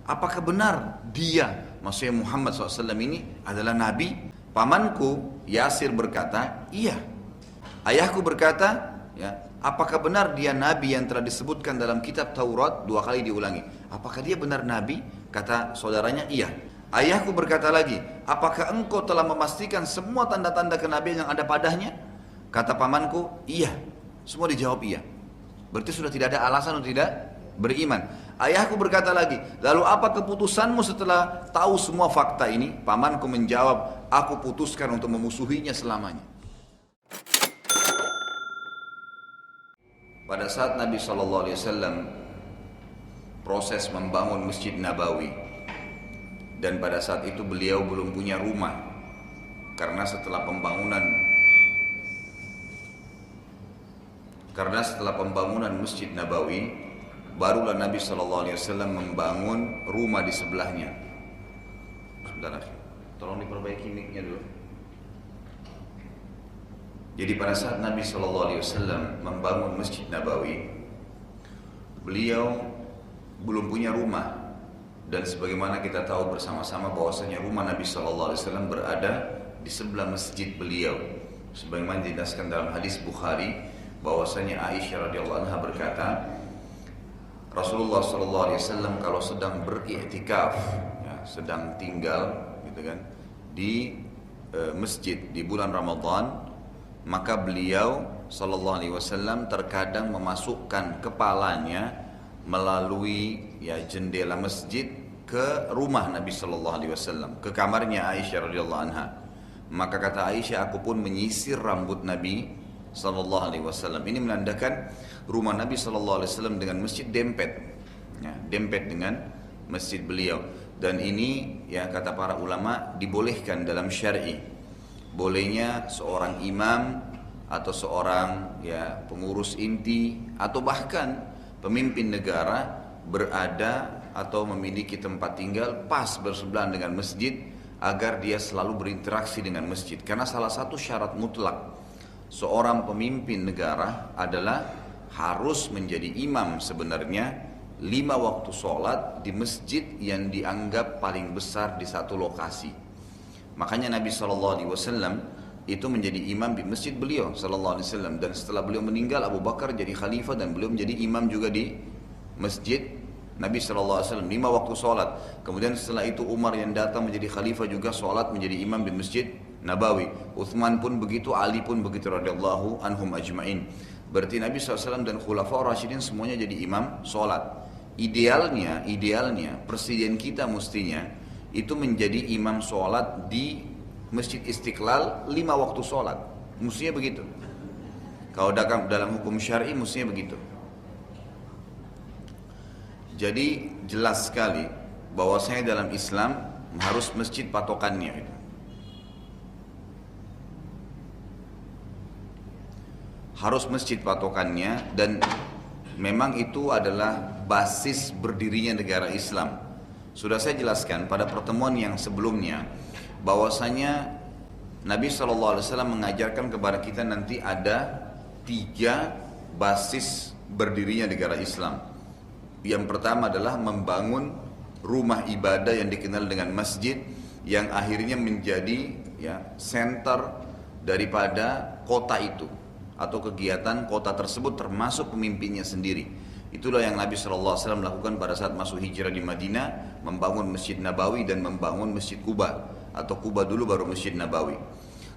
apakah benar dia, maksudnya Muhammad SAW ini adalah Nabi? Pamanku Yasir berkata, iya. Ayahku berkata, ya, apakah benar dia Nabi yang telah disebutkan dalam kitab Taurat? 2 kali diulangi. Apakah dia benar Nabi? Kata saudaranya, iya. Ayahku berkata lagi, apakah engkau telah memastikan semua tanda-tanda kenabian yang ada padanya? Kata pamanku, iya. Semua dijawab iya. Berarti sudah tidak ada alasan untuk tidak beriman. Ayahku berkata lagi, lalu apa keputusanmu setelah tahu semua fakta ini? Pamanku menjawab, aku putuskan untuk memusuhinya selamanya. Pada saat Nabi SAW proses membangun Masjid Nabawi, dan pada saat itu beliau belum punya rumah, karena setelah pembangunan Masjid Nabawi, barulah Nabi SAW membangun rumah di sebelahnya. Sebentar, tolong diperbaiki mic-nya dulu. Jadi pada saat Nabi SAW membangun Masjid Nabawi, beliau belum punya rumah. Dan sebagaimana kita tahu bersama-sama bahwasanya rumah Nabi SAW berada di sebelah masjid beliau. Sebagaimana dijelaskan dalam hadis Bukhari, bahwasanya Aisyah radhiyallahu anha berkata, Rasulullah SAW kalau sedang beriktikaf, ya, sedang tinggal, gitu kan, di masjid di bulan Ramadan, maka beliau SAW terkadang memasukkan kepalanya melalui ya jendela masjid ke rumah Nabi SAW, ke kamarnya Aisyah radhiyallahu anha. Maka kata Aisyah, aku pun menyisir rambut Nabi SAW. Ini menandakan rumah Nabi SAW dengan masjid dempet, ya, dempet dengan masjid beliau. Dan ini ya kata para ulama dibolehkan dalam syar'i. Bolehnya seorang imam atau seorang ya pengurus inti atau bahkan pemimpin negara berada atau memiliki tempat tinggal pas bersebelahan dengan masjid agar dia selalu berinteraksi dengan masjid. Karena salah satu syarat mutlak seorang pemimpin negara adalah harus menjadi imam sebenarnya 5 waktu sholat di masjid yang dianggap paling besar di satu lokasi. Makanya Nabi SAW itu menjadi imam di masjid beliau SAW, dan setelah beliau meninggal Abu Bakar jadi khalifah dan beliau menjadi imam juga di masjid Nabi SAW 5 waktu sholat. Kemudian setelah itu Umar yang datang menjadi khalifah juga sholat menjadi imam di masjid Nabawi. Uthman pun begitu, Ali pun begitu radhiyallahu anhum ajma'in. Berarti Nabi SAW dan Khulafaur Rasyidin semuanya jadi imam sholat. Idealnya presiden kita mestinya itu menjadi imam sholat di Masjid Istiqlal 5 waktu sholat. Mestinya begitu. Kalau dalam hukum syar'i mestinya begitu. Jadi jelas sekali bahwasanya dalam Islam harus masjid patokannya. Harus masjid patokannya, dan memang itu adalah basis berdirinya negara Islam. Sudah saya jelaskan pada pertemuan yang sebelumnya bahwasanya Nabi SAW mengajarkan kepada kita nanti ada 3 basis berdirinya negara Islam. Yang pertama adalah membangun rumah ibadah yang dikenal dengan masjid, yang akhirnya menjadi ya center daripada kota itu atau kegiatan kota tersebut termasuk pemimpinnya sendiri. Itulah yang Nabi SAW lakukan pada saat masuk hijrah di Madinah, membangun Masjid Nabawi dan membangun Masjid Quba, atau Quba dulu baru Masjid Nabawi.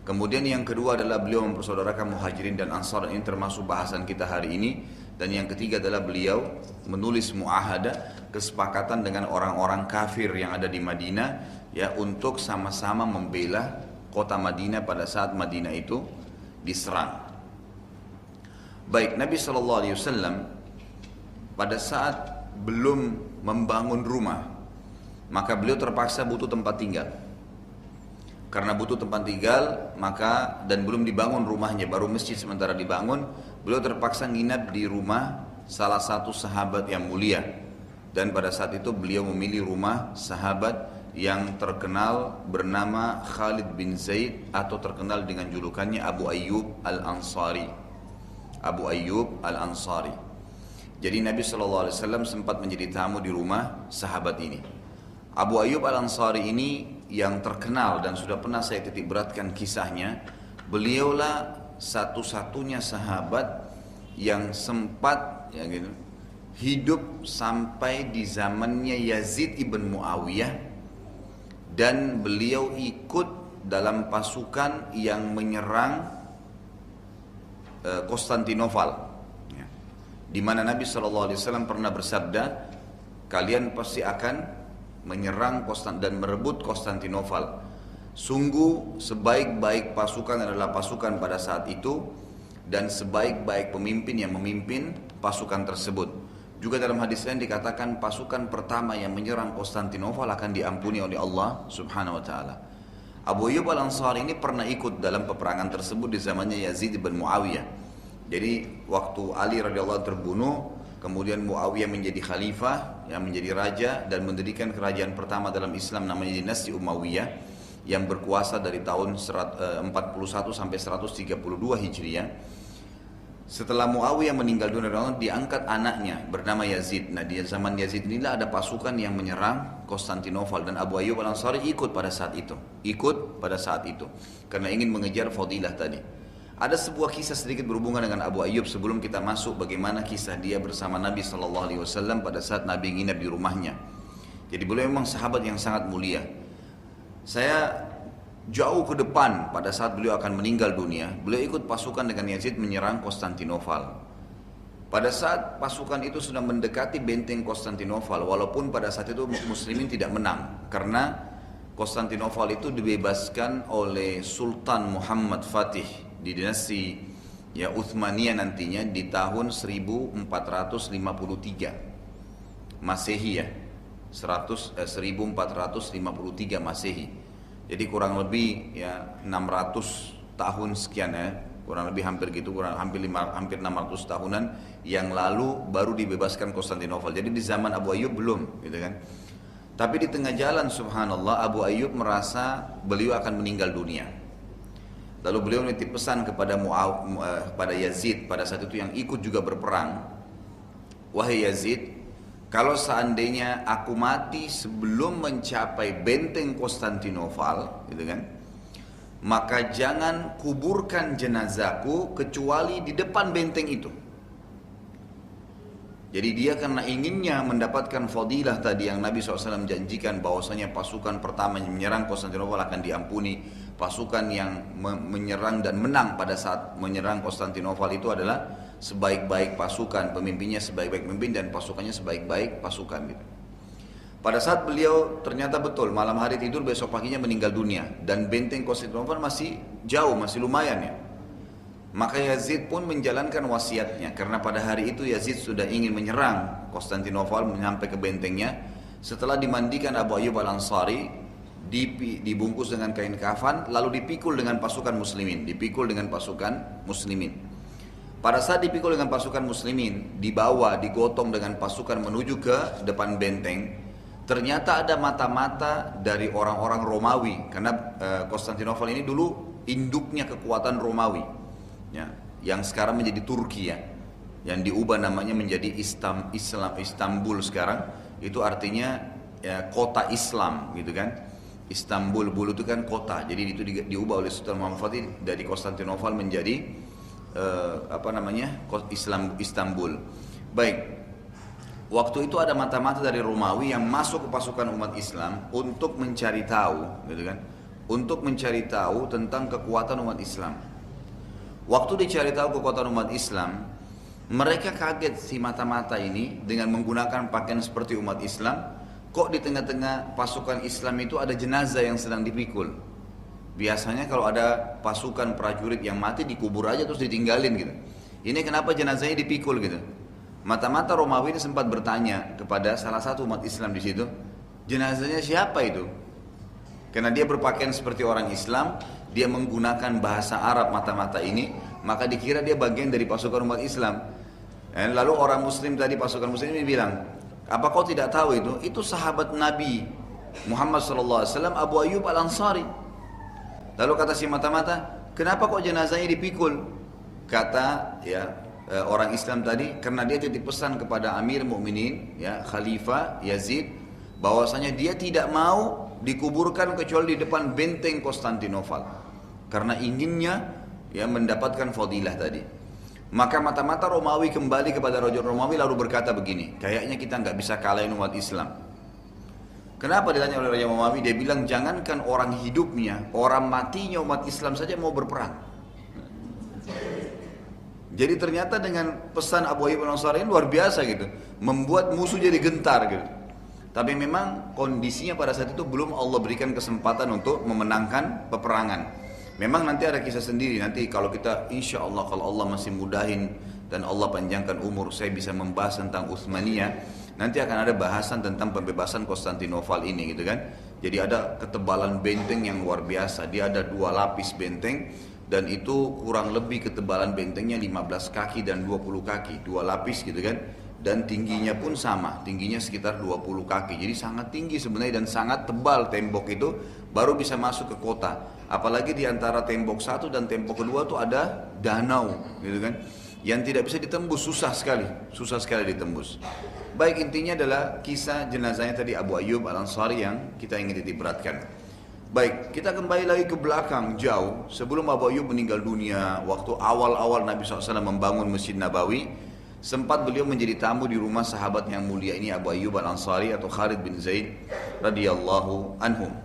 Kemudian yang kedua adalah beliau mempersaudarakan Muhajirin dan Ansar, ini termasuk bahasan kita hari ini. Dan yang ketiga adalah beliau menulis muahadah, kesepakatan dengan orang-orang kafir yang ada di Madinah ya untuk sama-sama membela kota Madinah pada saat Madinah itu diserang. Baik, Nabi SAW pada saat belum membangun rumah, maka beliau terpaksa butuh tempat tinggal. Karena butuh tempat tinggal, maka dan belum dibangun rumahnya, baru masjid sementara dibangun, beliau terpaksa nginap di rumah salah satu sahabat yang mulia. Dan pada saat itu beliau memilih rumah sahabat yang terkenal bernama Khalid bin Zaid, atau terkenal dengan julukannya Abu Ayyub Al-Ansari. Abu Ayyub Al-Ansari. Jadi Nabi SAW sempat menjadi tamu di rumah sahabat ini. Abu Ayyub Al-Ansari ini yang terkenal dan sudah pernah saya titik beratkan kisahnya. Beliaulah satu-satunya sahabat yang sempat ya gitu, hidup sampai di zamannya Yazid ibn Muawiyah, dan beliau ikut dalam pasukan yang menyerang Konstantinopel, ya, di mana Nabi SAW pernah bersabda, kalian pasti akan menyerang dan merebut Konstantinopel. Sungguh sebaik-baik pasukan adalah pasukan pada saat itu, dan sebaik-baik pemimpin yang memimpin pasukan tersebut. Juga dalam hadis lain dikatakan pasukan pertama yang menyerang Konstantinopel akan diampuni oleh Allah Subhanahu wa taala. Abu Ayyub Al-Ansari ini pernah ikut dalam peperangan tersebut di zamannya Yazid bin Muawiyah. Jadi waktu Ali radhiyallahu terbunuh, kemudian Muawiyah menjadi khalifah, yang menjadi raja dan mendirikan kerajaan pertama dalam Islam namanya dinasti Umayyah yang berkuasa dari tahun 41 sampai 132 Hijriah. Setelah Muawiyah meninggal dunia, diangkat anaknya bernama Yazid. Nah, di zaman Yazid inilah ada pasukan yang menyerang Konstantinopel, dan Abu Ayyub Al-Ansari ikut pada saat itu. Karena ingin mengejar fadilah tadi. Ada sebuah kisah sedikit berhubungan dengan Abu Ayyub sebelum kita masuk bagaimana kisah dia bersama Nabi SAW pada saat Nabi nginap di rumahnya. Jadi beliau memang sahabat yang sangat mulia. Saya jauh ke depan pada saat beliau akan meninggal dunia, beliau ikut pasukan dengan Yazid menyerang Konstantinopel. Pada saat pasukan itu sudah mendekati benteng Konstantinopel, walaupun pada saat itu muslimin tidak menang, karena Konstantinopel itu dibebaskan oleh Sultan Muhammad Fatih di dinasti ya Utsmaniyah nantinya di tahun 1453 Masehi ya, 1453 Masehi. Jadi kurang lebih ya 600 tahun sekian ya, kurang lebih hampir gitu, hampir 600 tahunan yang lalu baru dibebaskan Konstantinopel. Jadi di zaman Abu Ayyub belum, gitu kan. Tapi di tengah jalan subhanallah Abu Ayyub merasa beliau akan meninggal dunia. Lalu beliau menitip pesan kepada pada Yazid pada saat itu yang ikut juga berperang. Wahai Yazid, kalau seandainya aku mati sebelum mencapai benteng Konstantinopel, gitu kan, maka jangan kuburkan jenazahku kecuali di depan benteng itu. Jadi dia karena inginnya mendapatkan fadilah tadi yang Nabi SAW janjikan bahwasanya pasukan pertama yang menyerang Konstantinopel akan diampuni, pasukan yang menyerang dan menang pada saat menyerang Konstantinopel itu adalah sebaik-baik pasukan, pemimpinnya sebaik-baik pemimpin dan pasukannya sebaik-baik pasukan gitu. Pada saat beliau ternyata betul malam hari tidur, besok paginya meninggal dunia, dan benteng Konstantinopel masih jauh, masih lumayan ya. Maka Yazid pun menjalankan wasiatnya, karena pada hari itu Yazid sudah ingin menyerang Konstantinopel sampai ke bentengnya. Setelah dimandikan Abu Ayyub Al-Ansari, dibungkus dengan kain kafan, lalu dipikul dengan pasukan muslimin, Pada saat dipikul dengan pasukan muslimin, dibawa, digotong dengan pasukan menuju ke depan benteng, ternyata ada mata-mata dari orang-orang Romawi, karena Konstantinopel ini dulu induknya kekuatan Romawi, ya, yang sekarang menjadi Turki ya, yang diubah namanya menjadi Istanbul sekarang, itu artinya ya, kota Islam gitu kan. Istanbul, bulu itu kan kota, jadi itu diubah oleh Sultan Muhammad Fatih dari Konstantinopel menjadi Istanbul. Baik, waktu itu ada mata-mata dari Romawi yang masuk ke pasukan umat Islam untuk mencari tahu, gitu kan, untuk mencari tahu tentang kekuatan umat Islam. Waktu dicari tahu kekuatan umat Islam, mereka kaget si mata-mata ini dengan menggunakan pakaian seperti umat Islam. Kok di tengah-tengah pasukan Islam itu ada jenazah yang sedang dipikul? Biasanya kalau ada pasukan prajurit yang mati dikubur aja terus ditinggalin gitu. Ini kenapa jenazahnya dipikul gitu? Mata-mata Romawi ini sempat bertanya kepada salah satu umat Islam di situ, jenazahnya siapa itu? Karena dia berpakaian seperti orang Islam, dia menggunakan bahasa Arab mata-mata ini, maka dikira dia bagian dari pasukan umat Islam. Lalu orang Muslim tadi, pasukan Muslim ini bilang, apa kau tidak tahu itu? Itu sahabat Nabi Muhammad SAW, Abu Ayyub Al-Ansari. Lalu kata si mata-mata, kenapa kok jenazahnya dipikul? Kata ya orang Islam tadi, karena dia titip pesan kepada Amir Mukminin, ya Khalifah Yazid, bahwasanya dia tidak mau dikuburkan kecuali di depan benteng Konstantinopel karena inginnya ya mendapatkan fadilah tadi. Maka mata-mata Romawi kembali kepada Raja Romawi lalu berkata begini, kayaknya kita nggak bisa kalahin umat Islam. Kenapa ditanya oleh Raja Romawi? Dia bilang jangankan orang hidupnya, orang matinya umat Islam saja mau berperang. Jadi ternyata dengan pesan Abu Ayyub Al-Ansari luar biasa gitu, membuat musuh jadi gentar gitu. Tapi memang kondisinya pada saat itu belum Allah berikan kesempatan untuk memenangkan peperangan. Memang nanti ada kisah sendiri, nanti kalau kita insya Allah kalau Allah masih mudahin dan Allah panjangkan umur saya bisa membahas tentang Utsmaniyah, nanti akan ada bahasan tentang pembebasan Konstantinopel ini gitu kan. Jadi ada ketebalan benteng yang luar biasa, dia ada 2 lapis benteng dan itu kurang lebih ketebalan bentengnya 15 kaki dan 20 kaki, 2 lapis gitu kan. Dan tingginya pun sama, tingginya sekitar 20 kaki, jadi sangat tinggi sebenarnya dan sangat tebal tembok itu baru bisa masuk ke kota. Apalagi di antara tembok satu dan tembok kedua tuh ada danau gitu kan, yang tidak bisa ditembus, susah sekali ditembus. Baik, intinya adalah kisah jenazahnya tadi Abu Ayyub Al-Ansari yang kita ingin titik beratkan. Baik, kita kembali lagi ke belakang jauh sebelum Abu Ayyub meninggal dunia, waktu awal-awal Nabi SAW membangun Masjid Nabawi. Sempat beliau menjadi tamu di rumah sahabat yang mulia ini Abu Ayyub Al-Ansari atau Khalid bin Zaid radhiyallahu anhum.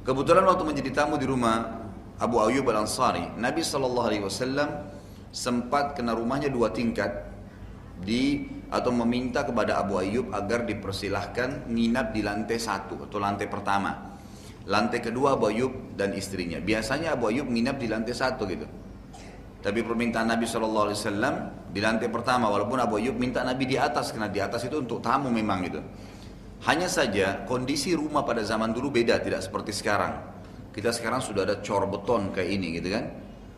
Kebetulan waktu menjadi tamu di rumah Abu Ayyub Al-Ansari, Nabi SAW sempat kena rumahnya 2 tingkat atau meminta kepada Abu Ayyub agar dipersilahkan nginap di lantai 1 atau lantai pertama. Lantai kedua Abu Ayyub dan istrinya. Biasanya Abu Ayyub nginap di lantai 1 gitu. Tapi permintaan Nabi SAW di lantai pertama, walaupun Abu Ayyub minta Nabi di atas, karena di atas itu untuk tamu memang gitu. Hanya saja kondisi rumah pada zaman dulu beda, tidak seperti sekarang. Kita sekarang sudah ada cor beton kayak ini gitu kan.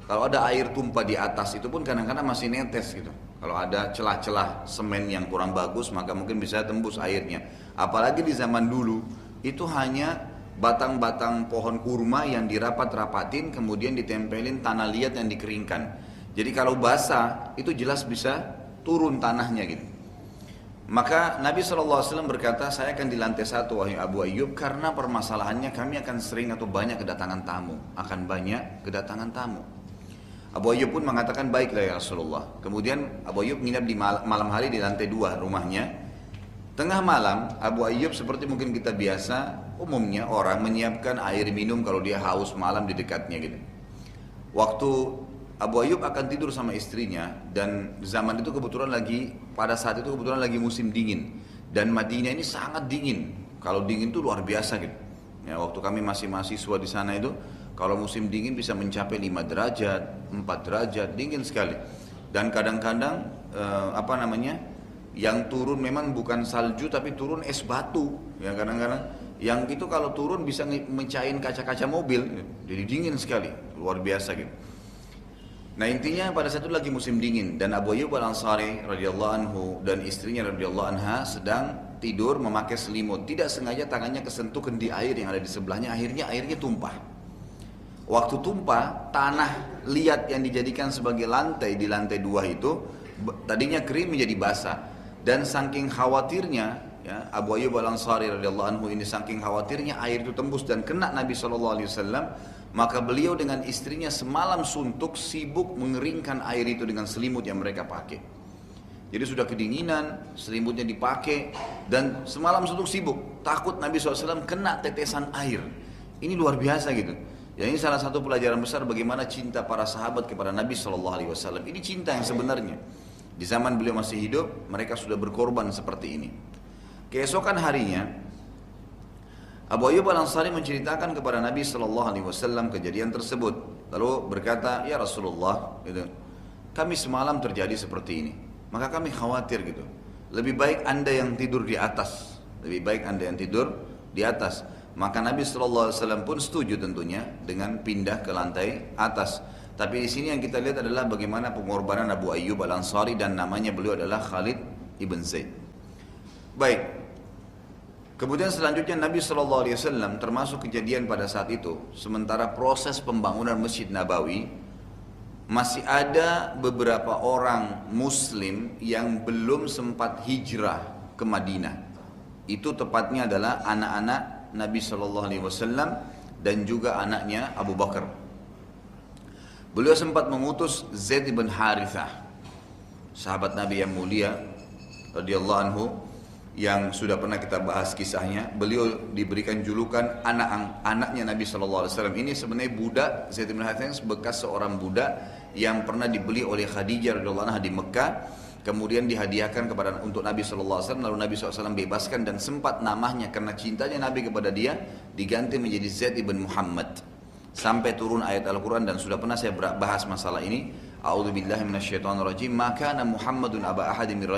Kalau ada air tumpah di atas itu pun kadang-kadang masih netes gitu. Kalau ada celah-celah semen yang kurang bagus maka mungkin bisa tembus airnya. Apalagi di zaman dulu itu hanya batang-batang pohon kurma yang dirapat-rapatin kemudian ditempelin tanah liat yang dikeringkan. Jadi kalau basah itu jelas bisa turun tanahnya gitu. Maka Nabi SAW berkata, saya akan di lantai 1 wahai Abu Ayyub karena permasalahannya kami akan sering atau banyak kedatangan tamu. Abu Ayyub pun mengatakan baiklah ya Rasulullah. Kemudian Abu Ayyub nginap di malam hari di lantai 2 rumahnya. Tengah malam Abu Ayyub seperti mungkin kita biasa umumnya orang menyiapkan air minum kalau dia haus malam di dekatnya gitu. Waktu Abu Ayyub akan tidur sama istrinya dan zaman itu pada saat itu kebetulan lagi musim dingin dan Madinah ini sangat dingin. Kalau dingin itu luar biasa gitu. Ya, waktu kami masih mahasiswa di sana itu kalau musim dingin bisa mencapai 5 derajat, 4 derajat, dingin sekali. Dan kadang-kadang yang turun memang bukan salju tapi turun es batu ya kadang-kadang yang itu kalau turun bisa mencahin kaca-kaca mobil, jadi dingin sekali, luar biasa gitu. Nah intinya pada saat itu lagi musim dingin dan Abu Ayyub Al-Ansari radhiyallahu anhu dan istrinya radhiyallahu anha sedang tidur memakai selimut, tidak sengaja tangannya kesentuh kendi air yang ada di sebelahnya, airnya tumpah. Waktu tumpah, tanah liat yang dijadikan sebagai lantai di lantai 2 itu tadinya kering menjadi basah. Dan saking khawatirnya ya, Abu Ayyub Al-Ansari radhiyallahu anhu ini saking khawatirnya air itu tembus dan kena Nabi SAW, maka beliau dengan istrinya semalam suntuk sibuk mengeringkan air itu dengan selimut yang mereka pakai. Jadi sudah kedinginan, selimutnya dipakai dan semalam suntuk sibuk, takut Nabi SAW kena tetesan air. Ini luar biasa gitu. Ya, ini salah satu pelajaran besar bagaimana cinta para sahabat kepada Nabi SAW. Ini cinta yang sebenarnya. Di zaman beliau masih hidup, mereka sudah berkorban seperti ini. Keesokan harinya, Abu Ayyub Al-Ansari menceritakan kepada Nabi SAW kejadian tersebut. Lalu berkata, ya Rasulullah, gitu, kami semalam terjadi seperti ini. Maka kami khawatir gitu. Lebih baik anda yang tidur di atas. Maka Nabi SAW pun setuju tentunya dengan pindah ke lantai atas. Tapi di sini yang kita lihat adalah bagaimana pengorbanan Abu Ayyub Al-Ansari dan namanya beliau adalah Khalid ibn Zaid. Baik. Kemudian selanjutnya Nabi SAW termasuk kejadian pada saat itu. Sementara proses pembangunan Masjid Nabawi masih ada beberapa orang Muslim yang belum sempat hijrah ke Madinah. Itu tepatnya adalah anak-anak Nabi SAW dan juga anaknya Abu Bakar. Beliau sempat mengutus Zaid bin Harithah, sahabat Nabi yang mulia radhiyallahu anhu, yang sudah pernah kita bahas kisahnya. Beliau diberikan julukan anaknya Nabi SAW. Ini sebenarnya budak, Zaid bin Harithah bekas seorang budak yang pernah dibeli oleh Khadijah radhiyallahu anha di Mekah, kemudian dihadiahkan untuk Nabi SAW, lalu Nabi SAW bebaskan, dan sempat namanya karena cintanya Nabi kepada dia diganti menjadi Zaid bin Muhammad sampai turun ayat Al-Quran. Dan sudah pernah saya bahas masalah ini. A'udzubillahi minasyaitonirrajim. Ma kana Muhammadun aba ahadin min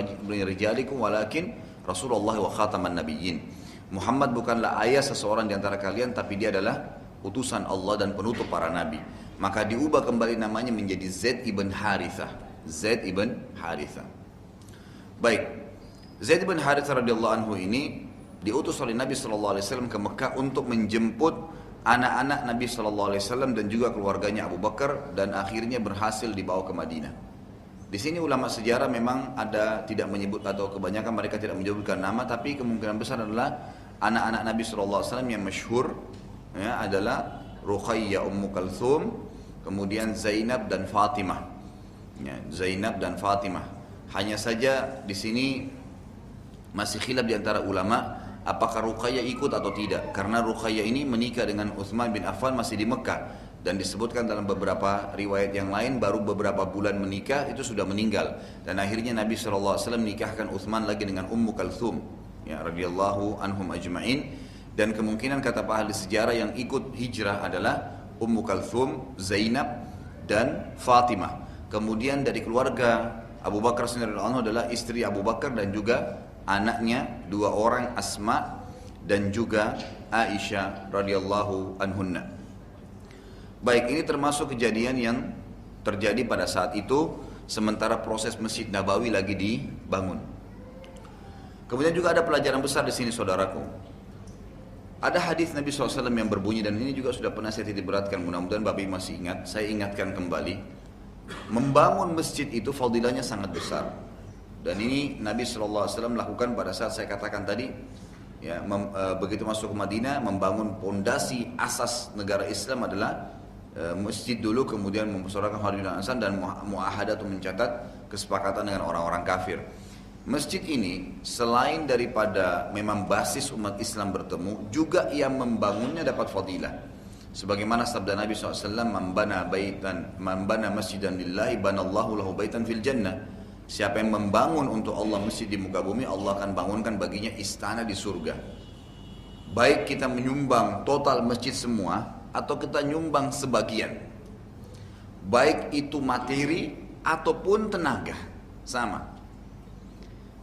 rijalikum walakin Rasulullah wa khataman nabiyyin. Muhammad bukanlah ayah seseorang di antara kalian, tapi dia adalah utusan Allah dan penutup para nabi. Maka diubah kembali namanya menjadi Zaid ibn Harithah. Zaid ibn Harithah. Baik, Zaid ibn Harithah radhiyallahu anhu ini diutus oleh Nabi SAW ke Mekah untuk menjemput anak-anak Nabi SAW dan juga keluarganya Abu Bakar, dan akhirnya berhasil dibawa ke Madinah. Di sini ulama sejarah memang ada tidak menyebut, atau kebanyakan mereka tidak menyebutkan nama, tapi kemungkinan besar adalah anak-anak Nabi SAW yang masyhur ya, adalah Ruqayyah, Ummu Kalthum, kemudian Zainab dan Fatimah. Ya, Zainab dan Fatimah. Hanya saja di sini masih khilaf di antara ulama apakah Ruqayyah ikut atau tidak, karena Ruqayyah ini menikah dengan Utsman bin Affan masih di Mekah, dan disebutkan dalam beberapa riwayat yang lain baru beberapa bulan menikah itu sudah meninggal, dan akhirnya Nabi SAW menikahkan Utsman lagi dengan Ummu Kalthum ya radhiyallahu anhum ajma'in. Dan kemungkinan kata para ahli sejarah yang ikut hijrah adalah Ummu Kalthum, Zainab dan Fatimah. Kemudian dari keluarga Abu Bakar radhiyallahu anhu adalah istri Abu Bakar dan juga anaknya dua orang, Asma dan juga Aisyah radhiyallahu anhunna. Baik, ini termasuk kejadian yang terjadi pada saat itu sementara proses Masjid Nabawi lagi dibangun. Kemudian juga ada pelajaran besar di sini, saudaraku. Ada hadis Nabi SAW yang berbunyi, dan ini juga sudah pernah saya titik beratkan, mudah-mudahan Bapak masih ingat, saya ingatkan kembali. Membangun masjid itu fadilahnya sangat besar. Dan ini Nabi SAW lakukan pada saat saya katakan tadi, ya, begitu masuk ke Madinah, membangun pondasi asas negara Islam adalah masjid dulu, kemudian mempersoalkan Hadirin Ansar dan muahadah untuk mencatat kesepakatan dengan orang-orang kafir. Masjid ini selain daripada memang basis umat Islam bertemu, juga yang membangunnya dapat fadilah. Sebagaimana sabda Nabi SAW, man bana masjidan lillahi banallahu lahu baitan fil jannah. Siapa yang membangun untuk Allah masjid di muka bumi, Allah akan bangunkan baginya istana di surga. Baik kita menyumbang total masjid semua, atau kita nyumbang sebagian, baik itu materi ataupun tenaga, sama.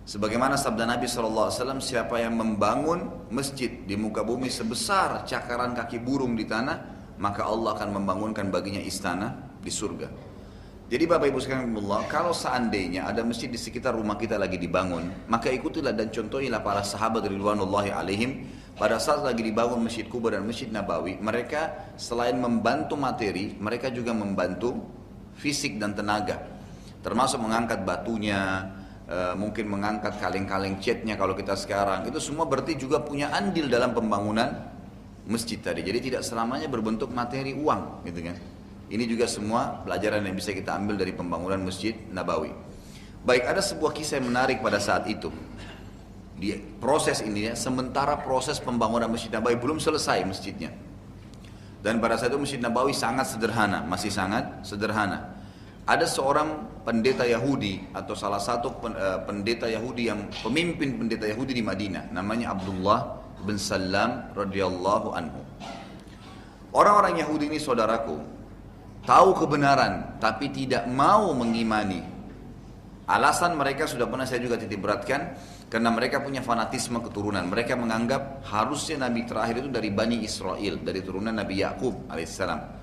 Sebagaimana sabda Nabi SAW, siapa yang membangun masjid di muka bumi sebesar cakaran kaki burung di tanah, maka Allah akan membangunkan baginya istana di surga. Jadi Bapak Ibu sekalian, kalau seandainya ada masjid di sekitar rumah kita lagi dibangun, maka ikutilah dan contohilah para sahabat ridwanullahi alaihim. Pada saat lagi dibangun Masjid Quba dan Masjid Nabawi, mereka selain membantu materi, mereka juga membantu fisik dan tenaga, termasuk mengangkat batunya, mungkin mengangkat kaleng-kaleng catnya kalau kita sekarang. Itu semua berarti juga punya andil dalam pembangunan masjid tadi. Jadi tidak selamanya berbentuk materi uang, gitu kan. Ini juga semua pelajaran yang bisa kita ambil dari pembangunan Masjid Nabawi. Baik, ada sebuah kisah yang menarik pada saat itu. Di proses ini ya, sementara proses pembangunan Masjid Nabawi belum selesai masjidnya. Dan pada saat itu Masjid Nabawi sangat sederhana, masih sangat sederhana. Ada seorang pendeta Yahudi atau salah satu pendeta Yahudi yang pemimpin pendeta Yahudi di Madinah, namanya Abdullah bin Salam radhiyallahu anhu. Orang-orang Yahudi ini, saudaraku, tahu kebenaran tapi tidak mau mengimani. Alasan mereka sudah pernah saya juga titik beratkan, karena mereka punya fanatisme keturunan. Mereka menganggap harusnya Nabi terakhir itu dari Bani Israel, dari turunan Nabi Yakub alaihissalam.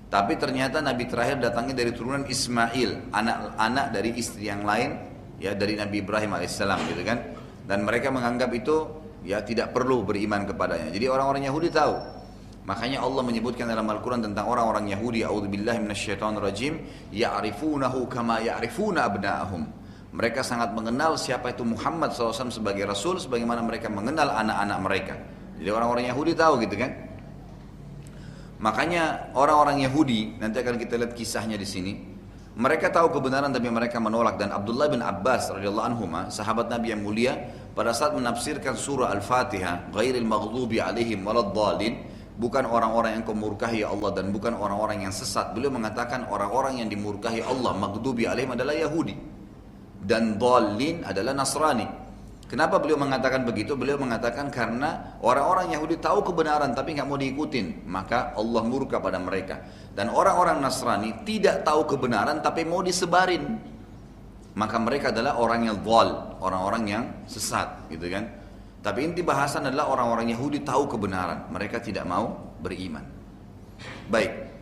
Tapi ternyata Nabi terakhir datangnya dari turunan Ismail, anak-anak dari istri yang lain, ya dari Nabi Ibrahim alaihissalam, gitu kan. Dan mereka menganggap itu ya tidak perlu beriman kepadanya. Jadi orang-orang Yahudi tahu. Makanya Allah menyebutkan dalam Al-Quran tentang orang-orang Yahudi, a'udzubillahi minasyaitonirrajim, ya'rifunahu kama ya'rifuna abna'ahum. Mereka sangat mengenal siapa itu Muhammad SAW sebagai Rasul, sebagaimana mereka mengenal anak-anak mereka. Jadi orang-orang Yahudi tahu gitu kan. Makanya orang-orang Yahudi, nanti akan kita lihat kisahnya di sini. Mereka tahu kebenaran tapi mereka menolak. Dan Abdullah bin Abbas radhiyallahu anhuma, sahabat Nabi yang mulia, pada saat menafsirkan surah Al-Fatihah, ghairil maghdubi alaihim waladdallin, bukan orang-orang yang kau murkahi Allah dan bukan orang-orang yang sesat. Beliau mengatakan orang-orang yang dimurkahi Allah, maghdubi alaihim adalah Yahudi dan dallin adalah Nasrani. Kenapa beliau mengatakan begitu? Beliau mengatakan karena orang-orang Yahudi tahu kebenaran tapi nggak mau diikutin, maka Allah murka pada mereka. Dan orang-orang Nasrani tidak tahu kebenaran tapi mau disebarin, maka mereka adalah orang yang dhal, orang-orang yang sesat, gitu kan? Tapi inti bahasan adalah orang-orang Yahudi tahu kebenaran, mereka tidak mau beriman. Baik.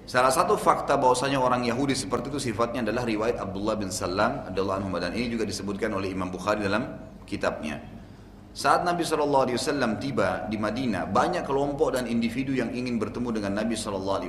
Salah satu fakta bahwasanya orang Yahudi seperti itu sifatnya adalah riwayat Abdullah bin Salam radhiyallahu anhu, dan ini juga disebutkan oleh Imam Bukhari dalam kitabnya. Saat Nabi SAW tiba di Madinah, banyak kelompok dan individu yang ingin bertemu dengan Nabi SAW.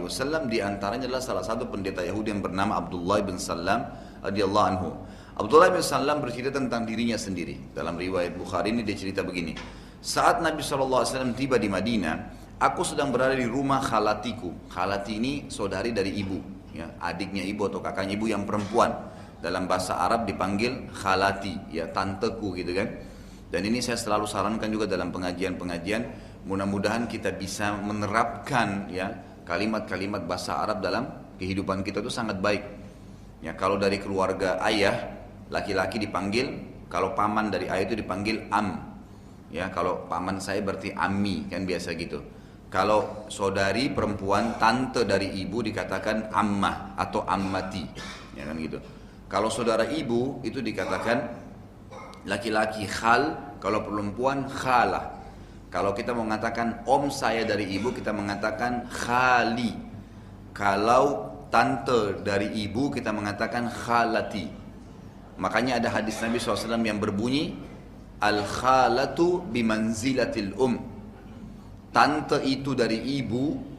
Di antaranya adalah salah satu pendeta Yahudi yang bernama Abdullah bin Salam radhiyallahu anhu. Abdullah bin Salam bercerita tentang dirinya sendiri. Dalam riwayat Bukhari ini dia cerita begini. Saat Nabi SAW tiba di Madinah, aku sedang berada di rumah khalatiku. Khalati ini saudari dari ibu, ya, adiknya ibu atau kakaknya ibu yang perempuan. Dalam bahasa Arab dipanggil khalati, ya, tanteku gitu kan. Dan ini saya selalu sarankan juga dalam pengajian-pengajian. Mudah-mudahan kita bisa menerapkan, ya, kalimat-kalimat bahasa Arab dalam kehidupan kita itu sangat baik. Ya, kalau dari keluarga ayah, laki-laki dipanggil, kalau paman dari ayah itu dipanggil am. Ya, kalau paman saya berarti ammi, kan biasa gitu. Kalau saudari perempuan, tante dari ibu dikatakan ammah atau ammati, ya kan gitu. Kalau saudara ibu itu dikatakan laki-laki khal, kalau perempuan khalah. Kalau kita mau mengatakan om saya dari ibu, kita mengatakan khali. Kalau tante dari ibu, kita mengatakan khalati. Makanya ada hadis Nabi SAW yang berbunyi, al-khalatu bimanzilatil Tante itu dari ibu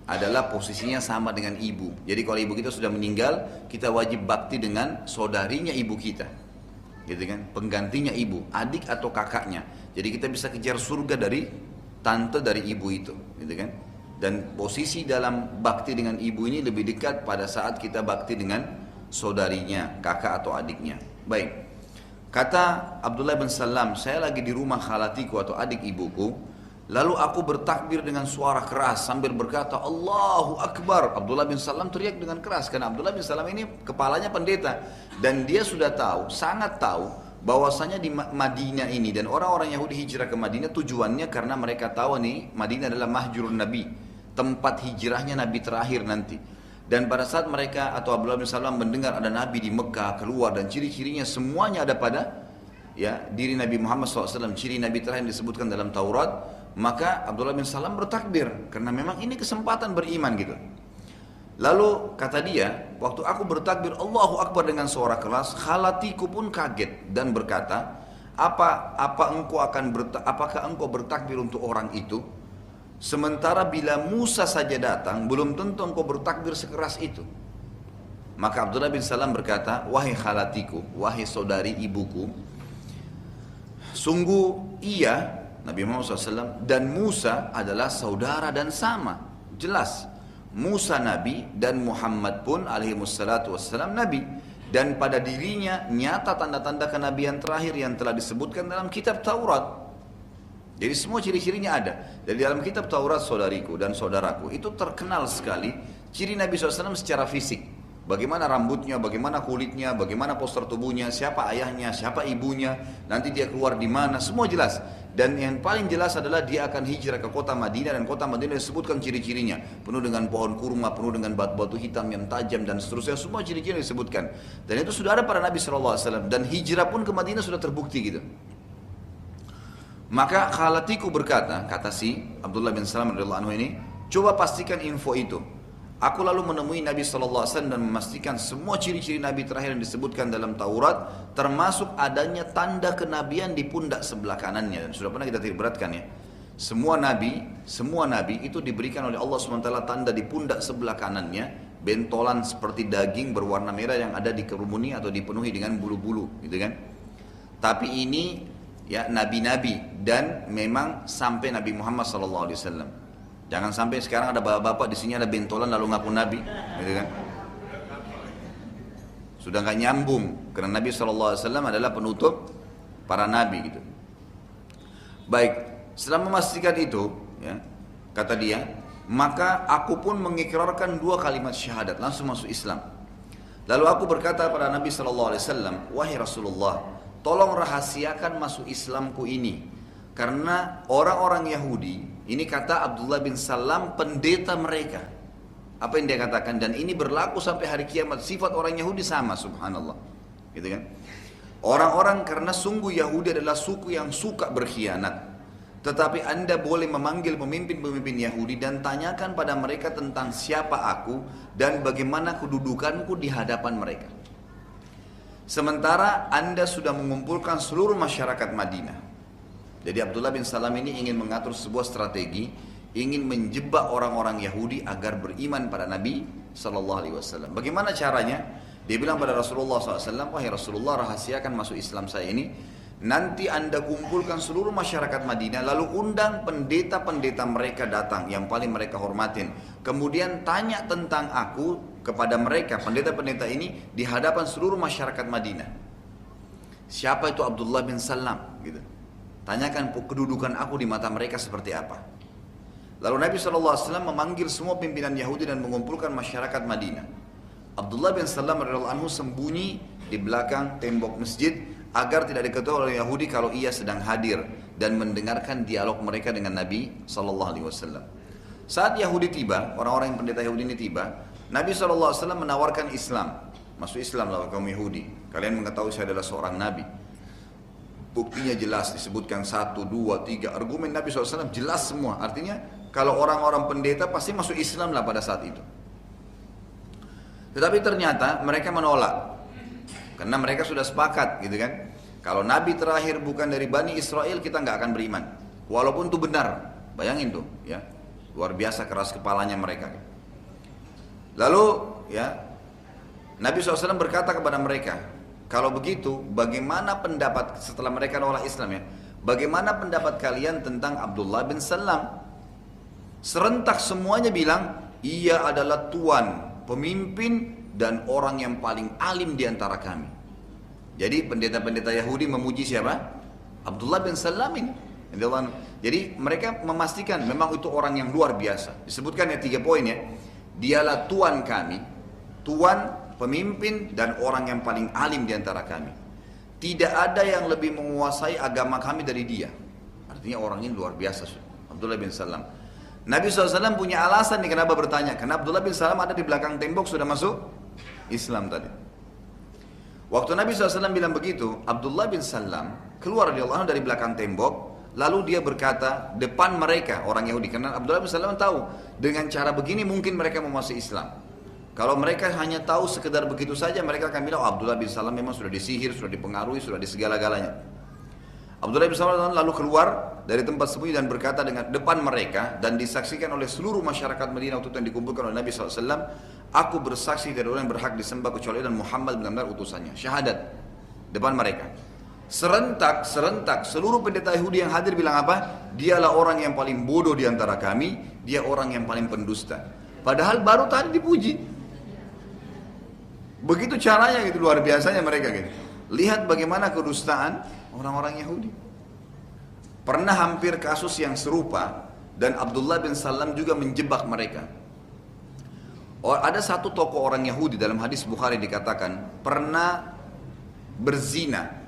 adalah posisinya sama dengan ibu. Jadi kalau ibu kita sudah meninggal, kita wajib bakti dengan saudarinya ibu kita, gitu kan? Penggantinya ibu, adik atau kakaknya. Jadi kita bisa kejar surga dari tante dari ibu itu, gitu kan? Dan posisi dalam bakti dengan ibu ini lebih dekat pada saat kita bakti dengan saudarinya, kakak atau adiknya. Baik. Kata Abdullah bin Salam, saya lagi di rumah khalatiku atau adik ibuku. Lalu aku bertakbir dengan suara keras sambil berkata Allahu Akbar. Abdullah bin Salam teriak dengan keras karena Abdullah bin Salam ini kepalanya pendeta. Dan dia sudah tahu, sangat tahu bahwasanya di Madinah ini dan orang-orang Yahudi hijrah ke Madinah tujuannya karena mereka tahu nih Madinah adalah mahjurun Nabi, tempat hijrahnya Nabi terakhir nanti. Dan pada saat mereka atau Abdullah bin Salam mendengar ada Nabi di Mekah keluar dan ciri-cirinya semuanya ada pada, ya, diri Nabi Muhammad SAW, ciri Nabi terakhir yang disebutkan dalam Taurat, maka Abdullah bin Salam bertakbir karena memang ini kesempatan beriman gitu. Lalu kata dia, waktu aku bertakbir Allahu Akbar dengan suara keras, khalatiku pun kaget dan berkata, apakah engkau bertakbir untuk orang itu? Sementara bila Musa saja datang, belum tentu engkau bertakbir sekeras itu. Maka Abdullah bin Salam berkata, wahai khalatiku, wahai saudari ibuku, sungguh iya, Nabi Muhammad SAW dan Musa adalah saudara dan sama. Jelas, Musa Nabi dan Muhammad pun alaihimussalatu wassalam Nabi. Dan pada dirinya nyata tanda-tanda kenabian terakhir yang telah disebutkan dalam kitab Taurat. Jadi semua ciri-cirinya ada. Dari dalam kitab Taurat, saudariku dan saudaraku, itu terkenal sekali ciri Nabi SAW secara fisik. Bagaimana rambutnya, bagaimana kulitnya, bagaimana postur tubuhnya, siapa ayahnya, siapa ibunya, nanti dia keluar di mana, semua jelas. Dan yang paling jelas adalah dia akan hijrah ke kota Madinah, dan kota Madinah disebutkan ciri-cirinya. Penuh dengan pohon kurma, penuh dengan batu-batu hitam yang tajam dan seterusnya, semua ciri-ciri disebutkan. Dan itu sudah ada pada Nabi SAW, dan hijrah pun ke Madinah sudah terbukti gitu. Maka khalatiku berkata, kata si Abdullah bin Salam radhiyallahu anhu ini, coba pastikan info itu. Aku lalu menemui Nabi SAW dan memastikan semua ciri-ciri Nabi terakhir yang disebutkan dalam Taurat, termasuk adanya tanda kenabian di pundak sebelah kanannya. Dan sudah pernah kita beratkan ya, semua Nabi itu diberikan oleh Allah SWT tanda di pundak sebelah kanannya, bentolan seperti daging berwarna merah yang ada dikerumuni atau dipenuhi dengan bulu-bulu, gitu kan. Tapi ini ya nabi-nabi dan memang sampai Nabi Muhammad SAW. Jangan sampai sekarang ada bapak-bapak di sini ada bentolan lalu ngaku nabi, gitu kan. Sudah nggak nyambung karena Nabi SAW adalah penutup para nabi, gitu. Baik, setelah memastikan itu, ya, kata dia, maka aku pun mengikrarkan 2 kalimat syahadat, langsung masuk Islam. Lalu aku berkata pada Nabi SAW, wahai Rasulullah, tolong rahasiakan masuk Islamku ini, karena orang-orang Yahudi, ini kata Abdullah bin Salam pendeta mereka. Apa yang dia katakan, dan ini berlaku sampai hari kiamat, sifat orang Yahudi sama, subhanallah, gitu kan. Orang-orang, karena sungguh Yahudi adalah suku yang suka berkhianat. Tetapi anda boleh memanggil pemimpin-pemimpin Yahudi dan tanyakan pada mereka tentang siapa aku dan bagaimana kedudukanku di hadapan mereka. Sementara anda sudah mengumpulkan seluruh masyarakat Madinah. Jadi Abdullah bin Salam ini ingin mengatur sebuah strategi, ingin menjebak orang-orang Yahudi agar beriman pada Nabi SAW. Bagaimana caranya? Dia bilang pada Rasulullah SAW, wahai Rasulullah, rahasiakan masuk Islam saya ini. Nanti anda kumpulkan seluruh masyarakat Madinah, lalu undang pendeta-pendeta mereka datang yang paling mereka hormatin. Kemudian tanya tentang aku kepada mereka, pendeta-pendeta ini di hadapan seluruh masyarakat Madinah. Siapa itu Abdullah bin Salam? Gitu. Tanyakan kedudukan aku di mata mereka seperti apa. Lalu Nabi SAW memanggil semua pimpinan Yahudi dan mengumpulkan masyarakat Madinah. Abdullah bin Salam radhiyallahu anhu sembunyi di belakang tembok masjid agar tidak diketahui oleh Yahudi kalau ia sedang hadir dan mendengarkan dialog mereka dengan Nabi SAW. Saat Yahudi tiba, orang-orang yang pendeta Yahudi ini tiba, Nabi SAW menawarkan Islam. Masuk Islam lah kaum Yahudi. Kalian mengetahui saya adalah seorang Nabi. Buktinya jelas, disebutkan 1, 2, 3. Argumen Nabi SAW jelas semua. Artinya kalau orang-orang pendeta pasti masuk Islam lah pada saat itu. Tetapi ternyata mereka menolak. Karena mereka sudah sepakat, gitu kan. Kalau Nabi terakhir bukan dari Bani Israel, kita nggak akan beriman. Walaupun itu benar. Bayangin tuh, ya. Luar biasa keras kepalanya mereka. Lalu, ya, Nabi SAW berkata kepada mereka, kalau begitu, bagaimana pendapat setelah mereka nolak Islam, ya? Bagaimana pendapat kalian tentang Abdullah bin Salam? Serentak semuanya bilang, ia adalah tuan, pemimpin, dan orang yang paling alim di antara kami. Jadi pendeta-pendeta Yahudi memuji siapa? Abdullah bin Salam ini. Jadi mereka memastikan memang itu orang yang luar biasa. Disebutkan ya 3 poin ya. Dialah tuan kami, tuan, pemimpin, dan orang yang paling alim di antara kami. Tidak ada yang lebih menguasai agama kami dari dia. Artinya orang ini luar biasa, Abdullah bin Salam. Nabi SAW punya alasan nih kenapa bertanya. Karena Abdullah bin Salam ada di belakang tembok sudah masuk Islam tadi. Waktu Nabi SAW bilang begitu, Abdullah bin Salam keluar dari belakang tembok. Lalu dia berkata depan mereka orang Yahudi. Karena Abdullah bin Salam tahu dengan cara begini mungkin mereka mau masuk Islam. Kalau mereka hanya tahu sekedar begitu saja, mereka akan bilang, oh, Abdullah bin Salam memang sudah disihir, sudah dipengaruhi, sudah di segala-galanya. Abdullah bin Salam lalu keluar dari tempat sembunyi dan berkata dengan depan mereka dan disaksikan oleh seluruh masyarakat Madinah waktu itu yang dikumpulkan oleh Nabi SAW, aku bersaksi dari orang yang berhak disembah kecuali dan Muhammad benar-benar utusannya. Syahadat depan mereka. Serentak seluruh pendeta Yahudi yang hadir bilang apa? Dialah orang yang paling bodoh di antara kami, dia orang yang paling pendusta. Padahal baru tadi dipuji. Begitu caranya gitu, luar biasanya mereka gitu. Lihat bagaimana kedustaan orang-orang Yahudi. Pernah hampir kasus yang serupa dan Abdullah bin Salam juga menjebak mereka. Ada satu tokoh orang Yahudi dalam hadis Bukhari dikatakan pernah berzina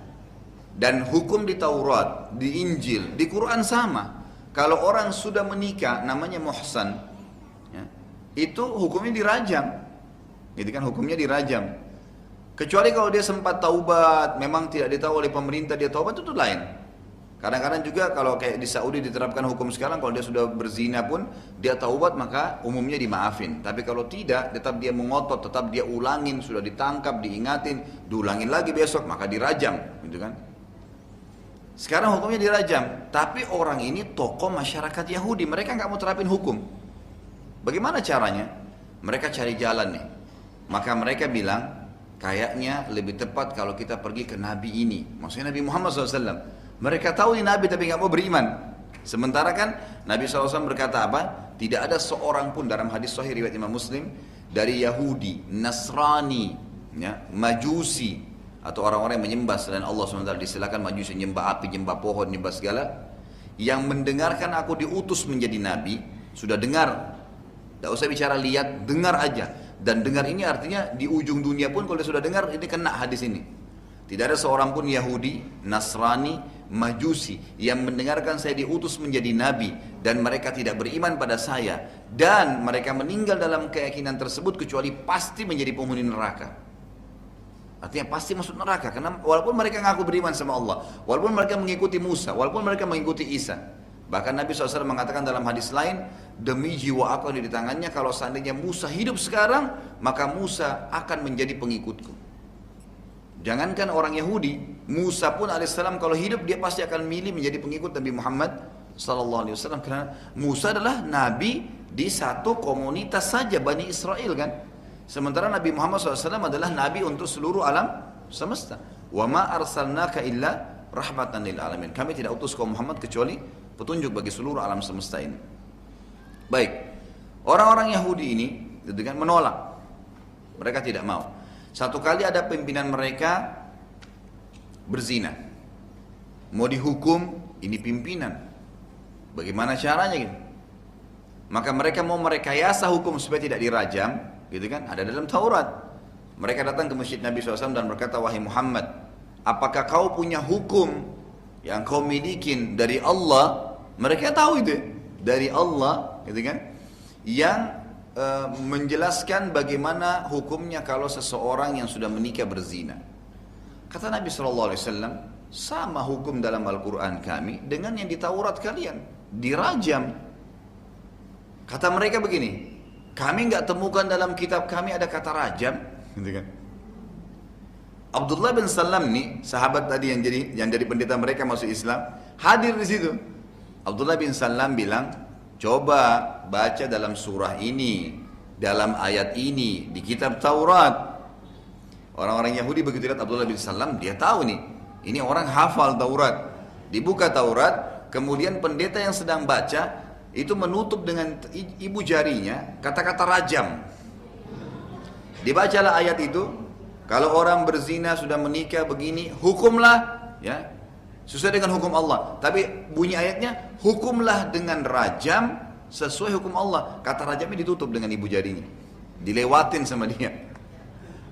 dan hukum di Taurat, di Injil, di Quran sama. Kalau orang sudah menikah namanya muhsan, ya, itu hukumnya dirajam. Gitu kan, hukumnya dirajam. Kecuali kalau dia sempat taubat, memang tidak ditahu oleh pemerintah dia taubat, itu lain. Kadang-kadang juga kalau kayak di Saudi diterapkan hukum sekarang, kalau dia sudah berzina pun dia taubat maka umumnya dimaafin. Tapi kalau tidak, tetap dia mengotot, tetap dia ulangin, sudah ditangkap, diingatin, diulangin lagi besok maka dirajam, gitu kan. Sekarang hukumnya dirajam, tapi orang ini tokoh masyarakat Yahudi, mereka nggak mau terapin hukum. Bagaimana caranya? Mereka cari jalan nih. Maka mereka bilang, kayaknya lebih tepat kalau kita pergi ke Nabi ini. Maksudnya Nabi Muhammad SAW. Mereka tahu ini Nabi tapi nggak mau beriman. Sementara kan Nabi SAW berkata apa? Tidak ada seorang pun dalam hadis sahih riwayat Imam Muslim dari Yahudi, Nasrani, ya, Majusi atau orang-orang yang menyembah selain Allah SWT, disilakan Majusi, menyembah api, menyembah pohon, menyembah segala, yang mendengarkan aku diutus menjadi Nabi, sudah dengar, tidak usah bicara lihat, dengar aja. Dan dengar ini artinya di ujung dunia pun kalau dia sudah dengar, ini kena hadis ini. Tidak ada seorang pun Yahudi, Nasrani, Majusi yang mendengarkan saya diutus menjadi Nabi dan mereka tidak beriman pada saya dan mereka meninggal dalam keyakinan tersebut kecuali pasti menjadi penghuni neraka. Artinya pasti masuk neraka karena walaupun mereka ngaku beriman sama Allah, walaupun mereka mengikuti Musa, walaupun mereka mengikuti Isa. Bahkan Nabi SAW mengatakan dalam hadis lain, demi jiwa aku di tangannya, kalau seandainya Musa hidup sekarang, maka Musa akan menjadi pengikutku. Jangankan orang Yahudi, Musa pun alaihissalam kalau hidup dia pasti akan milih menjadi pengikut Nabi Muhammad SAW karena Musa adalah Nabi di satu komunitas saja Bani Israel kan. Sementara Nabi Muhammad SAW adalah Nabi untuk seluruh alam semesta. Wa ma arsalnaka illa rahmatan lil alamin. Kami tidak utus kaum Muhammad kecuali petunjuk bagi seluruh alam semesta ini. Baik, orang-orang Yahudi ini dengan menolak, mereka tidak mau. Satu kali ada pimpinan mereka berzina, mau dihukum, ini pimpinan, bagaimana caranya gitu? Maka mereka mau merekayasa hukum supaya tidak dirajam, gitu kan? Ada dalam Taurat. Mereka datang ke masjid Nabi SAW dan berkata, wahai Muhammad, apakah kau punya hukum yang kau milikin dari Allah? Mereka tahu itu dari Allah, gitu kan? Yang menjelaskan bagaimana hukumnya kalau seseorang yang sudah menikah berzina. Kata Nabi SAW, sama hukum dalam Al-Quran kami dengan yang di Taurat kalian, dirajam. Kata mereka begini, kami nggak temukan dalam kitab kami ada kata rajam, gitu kan? Abdullah bin Salam nih, sahabat tadi yang jadi pendeta mereka masuk Islam, hadir di situ. Abdullah bin Salam bilang, coba baca dalam surah ini, dalam ayat ini, di kitab Taurat. Orang-orang Yahudi begitu lihat Abdullah bin Salam, dia tahu nih, ini orang hafal Taurat. Dibuka Taurat, kemudian pendeta yang sedang baca, itu menutup dengan ibu jarinya kata-kata rajam. Dibacalah ayat itu, kalau orang berzina sudah menikah begini, hukumlah, ya, sesuai dengan hukum Allah. Tapi bunyi ayatnya, hukumlah dengan rajam sesuai hukum Allah. Kata rajamnya ditutup dengan ibu jarinya, dilewatin sama dia.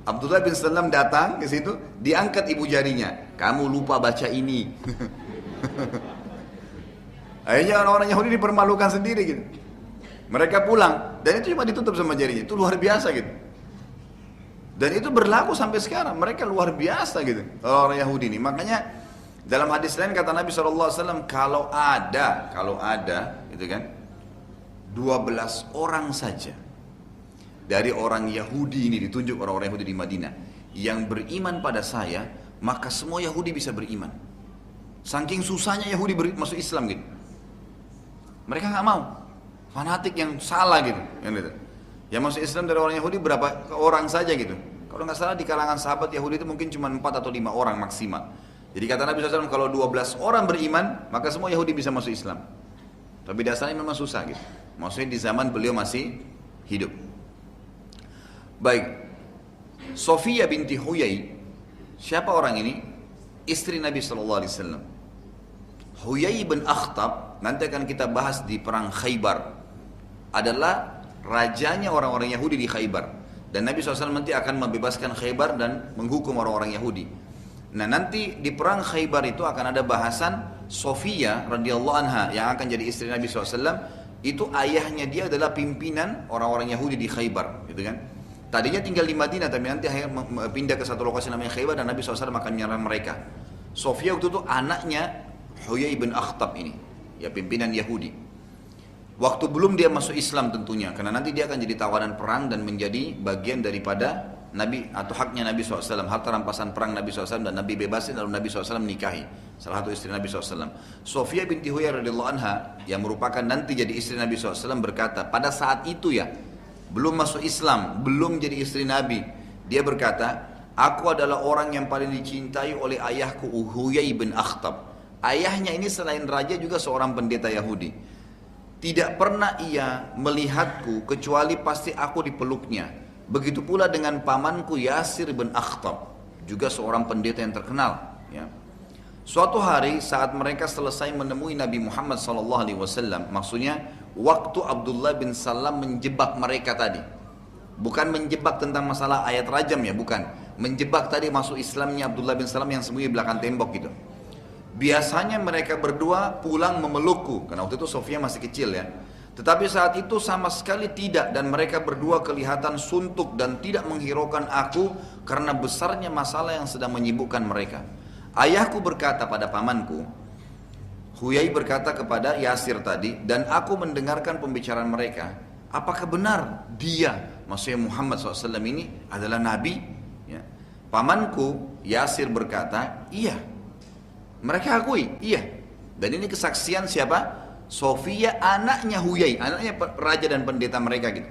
Abdullah bin Salam datang ke situ, diangkat ibu jarinya. Kamu lupa baca ini. Akhirnya orang-orang Yahudi dipermalukan sendiri gitu. Mereka pulang dan itu cuma ditutup sama jarinya. Itu luar biasa gitu. Dan itu berlaku sampai sekarang. Mereka luar biasa gitu orang Yahudi ini. Makanya dalam hadis lain kata Nabi SAW, kalau ada, gitu kan, 12 orang saja dari orang Yahudi ini, ditunjuk orang-orang Yahudi di Madinah, yang beriman pada saya, maka semua Yahudi bisa beriman. Saking susahnya Yahudi masuk Islam gitu. Mereka nggak mau, fanatik yang salah gitu, yang masuk Islam dari orang Yahudi berapa orang saja gitu. Kalau nggak salah di kalangan sahabat Yahudi itu mungkin cuma 4 atau 5 orang maksimal. Jadi kata Nabi SAW, kalau 12 orang beriman, maka semua Yahudi bisa masuk Islam. Tapi dasarnya memang susah gitu. Maksudnya di zaman beliau masih hidup. Baik, Sofia binti Huyai, siapa orang ini? Istri Nabi SAW. Huyai bin Akhtab, nanti akan kita bahas di perang Khaybar, adalah rajanya orang-orang Yahudi di Khaybar. Dan Nabi SAW nanti akan membebaskan Khaybar dan menghukum orang-orang Yahudi. Nah nanti di perang Khaybar itu akan ada bahasan Sofia radhiyallahu anha yang akan jadi istri Nabi SAW. Itu ayahnya dia adalah pimpinan orang-orang Yahudi di Khaybar, gitu kan? Tadinya tinggal di Madinah, tapi nanti akhirnya pindah ke satu lokasi namanya Khaybar dan Nabi SAW akan menyerang mereka. Sofia waktu itu anaknya Huyai bin Akhtab ini, ya pimpinan Yahudi. Waktu belum dia masuk Islam tentunya, karena nanti dia akan jadi tawanan perang dan menjadi bagian daripada Nabi atau haknya Nabi SAW, harta rampasan perang Nabi SAW, dan Nabi bebasin lalu Nabi SAW menikahi salah satu istri Nabi SAW. Sofia binti Huyai radhiyallahu anha yang merupakan nanti jadi istri Nabi SAW berkata, pada saat itu ya, belum masuk Islam, belum jadi istri Nabi. Dia berkata, aku adalah orang yang paling dicintai oleh ayahku Huyai bin Akhtab. Ayahnya ini selain raja juga seorang pendeta Yahudi. Tidak pernah ia melihatku kecuali pasti aku dipeluknya. Begitu pula dengan pamanku Yasir bin Akhtab, juga seorang pendeta yang terkenal. Ya. Suatu hari saat mereka selesai menemui Nabi Muhammad SAW, maksudnya waktu Abdullah bin Salam menjebak mereka tadi. Bukan menjebak tentang masalah ayat rajam ya, bukan. Menjebak tadi masuk Islamnya Abdullah bin Salam yang sembunyi belakang tembok gitu. Biasanya mereka berdua pulang memelukku, karena waktu itu Sofia masih kecil ya. Tetapi saat itu sama sekali tidak, dan mereka berdua kelihatan suntuk dan tidak menghiraukan aku karena besarnya masalah yang sedang menyibukkan mereka. Ayahku berkata pada pamanku, Huyai berkata kepada Yasir tadi, dan aku mendengarkan pembicaraan mereka, apakah benar dia, maksudnya Muhammad SAW ini adalah Nabi? Ya. Pamanku Yasir berkata, iya. Mereka akui, iya. Dan ini kesaksian siapa? Sofia, anaknya Huyai, anaknya raja dan pendeta mereka gitu.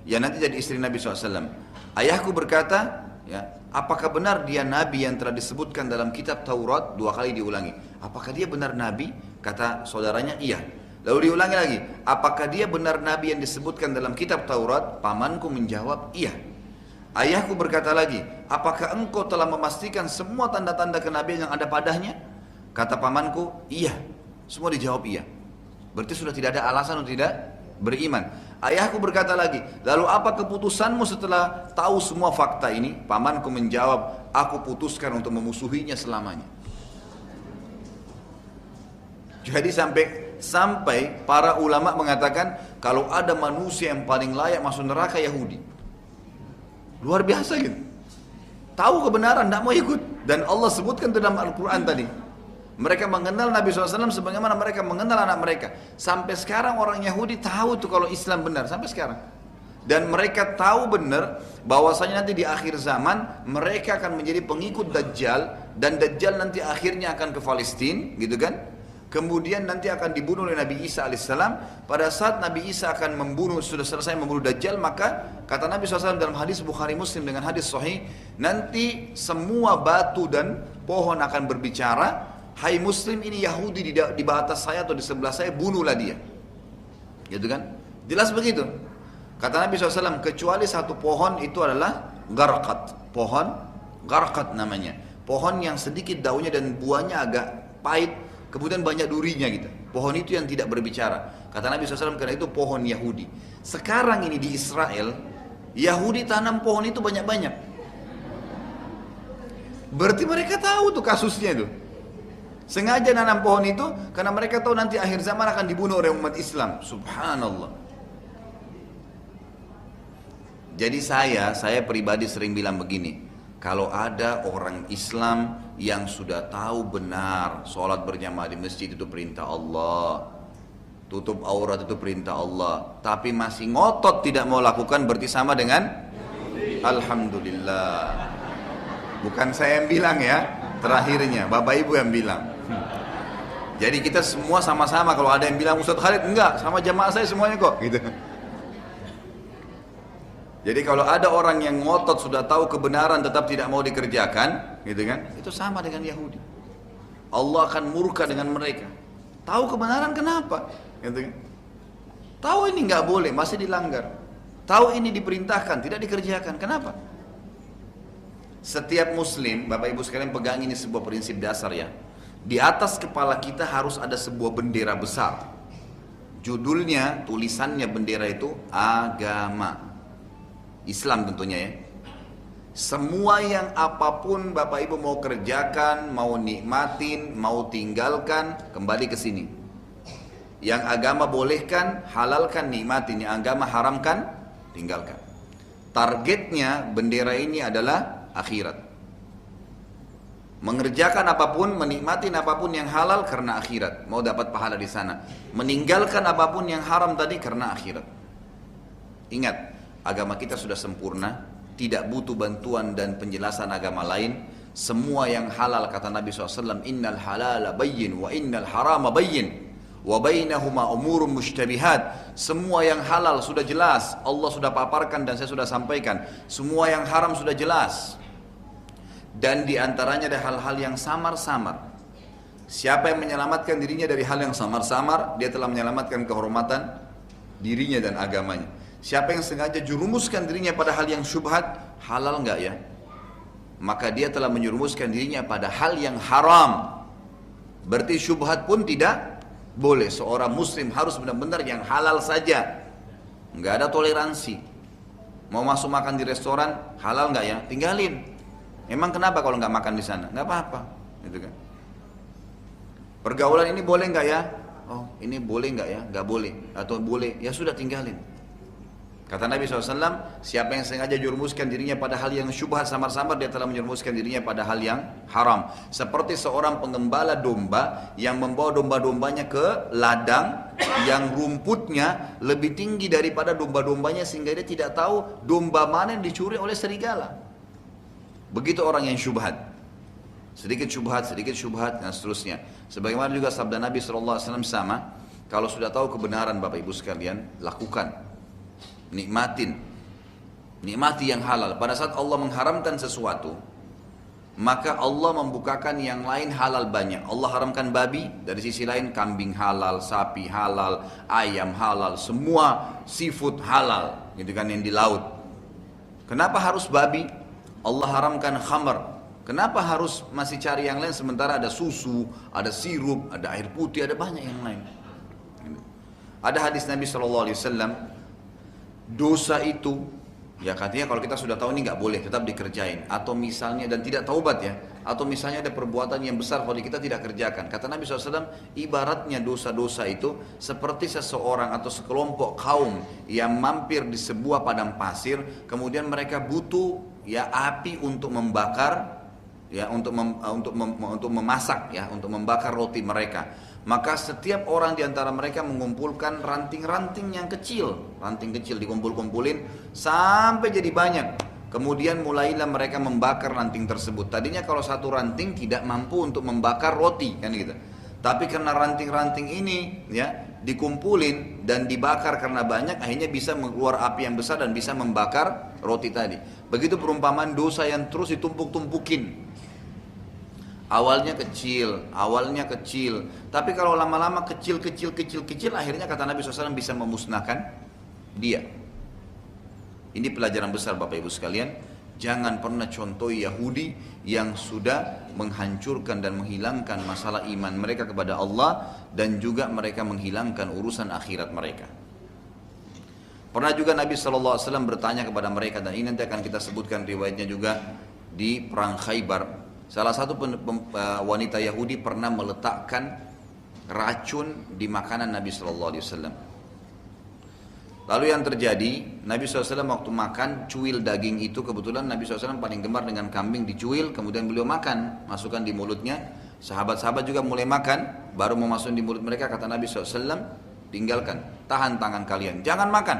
Ya nanti jadi istri Nabi SAW. Ayahku berkata, ya, apakah benar dia Nabi yang telah disebutkan dalam kitab Taurat? 2 kali diulangi. Apakah dia benar Nabi? Kata saudaranya, iya. Lalu diulangi lagi, apakah dia benar Nabi yang disebutkan dalam kitab Taurat? Pamanku menjawab, iya. Ayahku berkata lagi, apakah engkau telah memastikan semua tanda-tanda kenabian yang ada padanya? Kata pamanku, iya. Semua dijawab iya. Berarti sudah tidak ada alasan untuk tidak beriman. Ayahku berkata lagi, lalu apa keputusanmu setelah tahu semua fakta ini? Pamanku menjawab, aku putuskan untuk memusuhinya selamanya. Jadi sampai para ulama mengatakan, kalau ada manusia yang paling layak masuk neraka, Yahudi. Luar biasa gitu. Tahu kebenaran, tidak mau ikut. Dan Allah sebutkan dalam Al-Quran tadi. Mereka mengenal Nabi SAW sebagaimana mereka mengenal anak mereka. Sampai sekarang orang Yahudi tahu tuh kalau Islam benar. Sampai sekarang. Dan mereka tahu benar bahwasanya nanti di akhir zaman mereka akan menjadi pengikut Dajjal. Dan Dajjal nanti akhirnya akan ke Palestina, gitu kan. Kemudian nanti akan dibunuh oleh Nabi Isa alaihissalam. Pada saat Nabi Isa akan sudah selesai membunuh Dajjal, maka kata Nabi SAW dalam hadis Bukhari Muslim dengan hadis sahih, nanti semua batu dan pohon akan berbicara, hai Muslim, ini Yahudi di batas saya atau di sebelah saya, bunuhlah dia. Gitu kan? Jelas begitu. Kata Nabi SAW, kecuali satu pohon itu adalah garqat. Pohon garqat namanya. Pohon yang sedikit daunnya dan buahnya agak pahit, kemudian banyak durinya gitu. Pohon itu yang tidak berbicara. Kata Nabi SAW, karena itu pohon Yahudi. Sekarang ini di Israel, Yahudi tanam pohon itu banyak-banyak. Berarti mereka tahu tuh kasusnya itu. Sengaja nanam pohon itu, karena mereka tahu nanti akhir zaman akan dibunuh oleh umat Islam. Subhanallah. Jadi saya pribadi sering bilang begini, kalau ada orang Islam yang sudah tahu benar sholat berjamaah di masjid itu perintah Allah, tutup aurat itu perintah Allah, tapi masih ngotot tidak mau lakukan, berarti sama dengan Alhamdulillah. Bukan saya yang bilang ya, terakhirnya Bapak Ibu yang bilang. Jadi kita semua sama-sama, kalau ada yang bilang Ustadz Khalid enggak, sama jamaah saya semuanya kok gitu. Jadi kalau ada orang yang ngotot sudah tahu kebenaran tetap tidak mau dikerjakan, gitu kan? Itu sama dengan Yahudi. Allah akan murka dengan mereka. Tahu kebenaran kenapa? Gitu kan? Tahu ini nggak boleh, masih dilanggar. Tahu ini diperintahkan, tidak dikerjakan. Kenapa? Setiap Muslim, Bapak Ibu sekalian pegang ini sebuah prinsip dasar ya. Di atas kepala kita harus ada sebuah bendera besar. Judulnya, tulisannya bendera itu agama. Islam tentunya ya. Semua yang apapun Bapak Ibu mau kerjakan, mau nikmatin, mau tinggalkan, kembali ke sini. Yang agama bolehkan, halalkan, nikmatin. Yang agama haramkan, tinggalkan. Targetnya bendera ini adalah akhirat. Mengerjakan apapun, menikmatin apapun yang halal karena akhirat, mau dapat pahala di sana. Meninggalkan apapun yang haram tadi karena akhirat. Ingat, agama kita sudah sempurna, tidak butuh bantuan dan penjelasan agama lain. Semua yang halal kata Nabi SAW, innal halala bayyin wa innal harama bayyin. Wa bainahuma umurun mushtabihat. Semua yang halal sudah jelas, Allah sudah paparkan dan saya sudah sampaikan. Semua yang haram sudah jelas. Dan di antaranya ada hal-hal yang samar-samar. Siapa yang menyelamatkan dirinya dari hal yang samar-samar, dia telah menyelamatkan kehormatan dirinya dan agamanya. Siapa yang sengaja jurumuskan dirinya pada hal yang syubhat, halal enggak ya? Maka dia telah menjurumuskan dirinya pada hal yang haram. Berarti syubhat pun tidak boleh. Seorang muslim harus benar-benar yang halal saja. Enggak ada toleransi. Mau masuk makan di restoran, halal enggak ya? Tinggalin. Emang kenapa kalau enggak makan di sana? Enggak apa-apa, gitu kan? Pergaulan ini boleh enggak ya? Oh, ini boleh enggak ya? Enggak boleh. Atau boleh, ya sudah tinggalin. Kata Nabi SAW, siapa yang sengaja jurumuskan dirinya pada hal yang syubhat samar-samar, dia telah menjurumuskan dirinya pada hal yang haram. Seperti seorang pengembala domba yang membawa domba-dombanya ke ladang yang rumputnya lebih tinggi daripada domba-dombanya sehingga dia tidak tahu domba mana yang dicuri oleh serigala. Begitu orang yang syubhat. Sedikit syubhat, dan seterusnya. Sebagaimana juga sabda Nabi SAW sama, kalau sudah tahu kebenaran Bapak Ibu sekalian, lakukan. Nikmati yang halal. Pada saat Allah mengharamkan sesuatu, maka Allah membukakan yang lain halal banyak. Allah haramkan babi, dari sisi lain kambing halal, sapi halal, ayam halal, semua seafood halal, gitu kan, yang di laut. Kenapa harus babi? Allah haramkan khamar. Kenapa harus masih cari yang lain sementara ada susu, ada sirup, ada air putih, ada banyak yang lain. Ada hadis Nabi SAW, dosa itu, ya katanya kalau kita sudah tahu ini nggak boleh, tetap dikerjain. Atau misalnya, dan tidak taubat ya, atau misalnya ada perbuatan yang besar kalau kita tidak kerjakan. Kata Nabi SAW, ibaratnya dosa-dosa itu seperti seseorang atau sekelompok kaum yang mampir di sebuah padang pasir, kemudian mereka butuh ya api untuk membakar, ya untuk memasak, ya untuk membakar roti mereka. Maka setiap orang di antara mereka mengumpulkan ranting-ranting yang kecil, ranting kecil dikumpul-kumpulin sampai jadi banyak. Kemudian mulailah mereka membakar ranting tersebut. Tadinya kalau satu ranting tidak mampu untuk membakar roti, kan gitu. Tapi karena ranting-ranting ini ya dikumpulin dan dibakar karena banyak, akhirnya bisa keluar api yang besar dan bisa membakar roti tadi. Begitu perumpamaan dosa yang terus ditumpuk-tumpukin. Awalnya kecil, tapi kalau lama-lama kecil, akhirnya kata Nabi SAW bisa memusnahkan dia. Ini pelajaran besar Bapak Ibu sekalian. Jangan pernah contoh Yahudi yang sudah menghancurkan dan menghilangkan masalah iman mereka kepada Allah, dan juga mereka menghilangkan urusan akhirat mereka. Pernah juga Nabi SAW bertanya kepada mereka, dan ini nanti akan kita sebutkan riwayatnya juga di perang Khaybar. Salah satu wanita Yahudi pernah meletakkan racun di makanan Nabi SAW. Lalu yang terjadi, Nabi SAW waktu makan cuil daging itu, kebetulan Nabi SAW paling gemar dengan kambing dicuil, kemudian beliau makan, masukkan di mulutnya. Sahabat-sahabat juga mulai makan, baru mau masuk di mulut mereka, kata Nabi SAW, tinggalkan, tahan tangan kalian, jangan makan.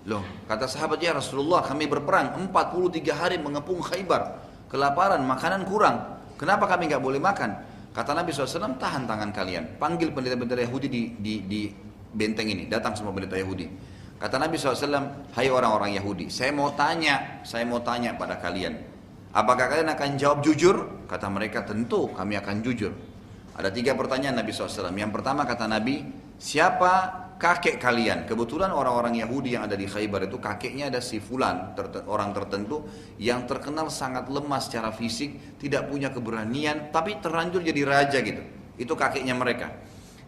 Loh, kata sahabat, ya Rasulullah, kami berperang 43 hari mengepung Khaybar, kelaparan, makanan kurang, kenapa kami nggak boleh makan? Kata Nabi SAW, tahan tangan kalian, panggil pendeta-pendeta Yahudi di benteng ini, datang semua pendeta Yahudi. Kata Nabi SAW, hai orang-orang Yahudi, saya mau tanya pada kalian, apakah kalian akan jawab jujur? Kata mereka, tentu kami akan jujur. Ada 3 pertanyaan Nabi SAW. Yang pertama kata Nabi, siapa kakek kalian? Kebetulan orang-orang Yahudi yang ada di Khaybar itu kakeknya ada si fulan, orang tertentu yang terkenal sangat lemah secara fisik, tidak punya keberanian, tapi terlanjur jadi raja gitu. Itu kakeknya mereka.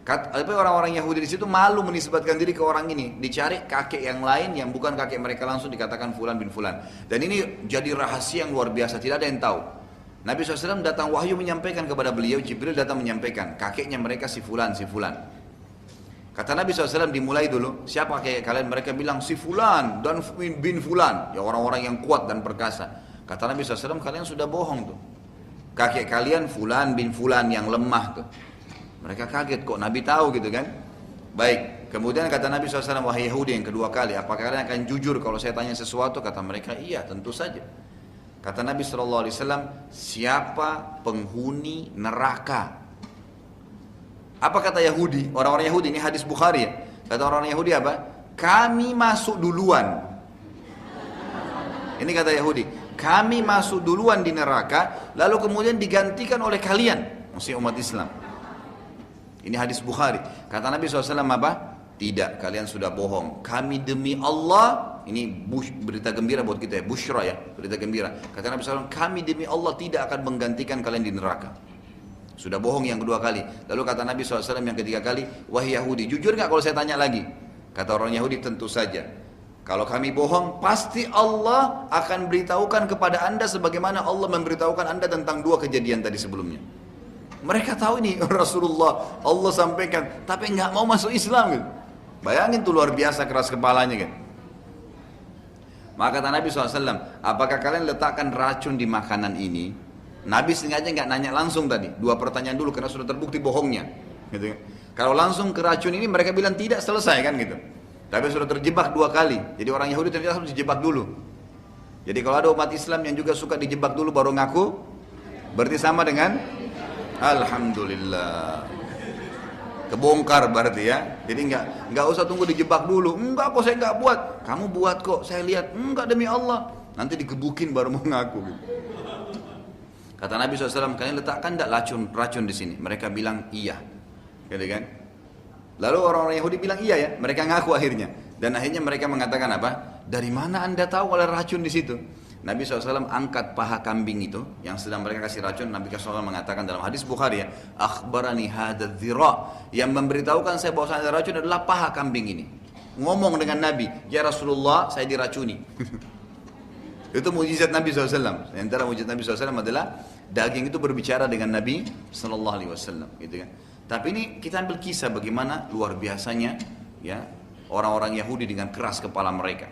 Tapi orang-orang Yahudi di situ malu menisbatkan diri ke orang ini, dicari kakek yang lain yang bukan kakek mereka langsung, dikatakan fulan bin fulan. Dan ini jadi rahasia yang luar biasa, tidak ada yang tahu. Nabi SAW datang wahyu menyampaikan kepada beliau, Jibril datang menyampaikan, kakeknya mereka si fulan. Kata Nabi SAW, dimulai dulu, siapa kakek kalian? Mereka bilang si fulan dan bin fulan, ya orang-orang yang kuat dan perkasa. Kata Nabi SAW, kalian sudah bohong tuh. Kakek kalian fulan bin fulan yang lemah tuh. Mereka kaget, kok Nabi tahu gitu kan? Baik, kemudian kata Nabi SAW, wahai Yahudi yang kedua kali, apakah kalian akan jujur kalau saya tanya sesuatu? Kata mereka, iya tentu saja. Kata Nabi SAW, siapa penghuni neraka Apa kata Yahudi? Orang-orang Yahudi, ini hadis Bukhari ya. Kata orang Yahudi apa? Kami masuk duluan. Ini kata Yahudi. Kami masuk duluan di neraka, lalu kemudian digantikan oleh kalian, maksudnya umat Islam. Ini hadis Bukhari. Kata Nabi SAW apa? Tidak, kalian sudah bohong. Kami demi Allah, ini berita gembira buat kita ya, busyra ya, berita gembira. Kata Nabi SAW, kami demi Allah tidak akan menggantikan kalian di neraka. Sudah bohong yang kedua kali. Lalu kata Nabi SAW yang ketiga kali, wahai Yahudi, jujur nggak kalau saya tanya lagi? Kata orang Yahudi, tentu saja. Kalau kami bohong, pasti Allah akan beritahukan kepada anda sebagaimana Allah memberitahukan anda tentang dua kejadian tadi sebelumnya. Mereka tahu ini Rasulullah, Allah sampaikan, tapi nggak mau masuk Islam gitu. Bayangin tuh luar biasa keras kepalanya kan. Maka kata Nabi SAW, apakah kalian letakkan racun di makanan ini? Nabi sengaja nggak nanya langsung tadi, dua pertanyaan dulu karena sudah terbukti bohongnya. Gitu. Kalau langsung ke racun ini mereka bilang tidak, selesai kan gitu. Tapi sudah terjebak dua kali, jadi orang Yahudi ternyata harus dijebak dulu. Jadi kalau ada umat Islam yang juga suka dijebak dulu baru ngaku, berarti sama dengan Alhamdulillah. Kebongkar berarti ya. Jadi nggak usah tunggu dijebak dulu. Enggak kok saya nggak buat. Kamu buat kok. Saya lihat. Enggak demi Allah. Nanti digebukin baru mau ngaku. Gitu. Kata Nabi SAW, kalian letakkan enggak racun di sini? Mereka bilang iya. Gitu kan? Lalu orang-orang Yahudi bilang iya ya. Mereka ngaku akhirnya. Dan akhirnya mereka mengatakan apa? Dari mana anda tahu ada racun di situ? Nabi SAW angkat paha kambing itu yang sedang mereka kasih racun. Nabi SAW mengatakan dalam hadis Bukhari ya, akhbarani hadadh dhira, yang memberitahukan saya bahwa ada racun adalah paha kambing ini. Ngomong dengan Nabi, ya Rasulullah saya diracuni. Itu mujizat Nabi SAW. Antara mujizat Nabi SAW adalah daging itu berbicara dengan Nabi SAW, gitu kan. Tapi ini kita ambil kisah bagaimana luar biasanya ya orang-orang Yahudi dengan keras kepala mereka.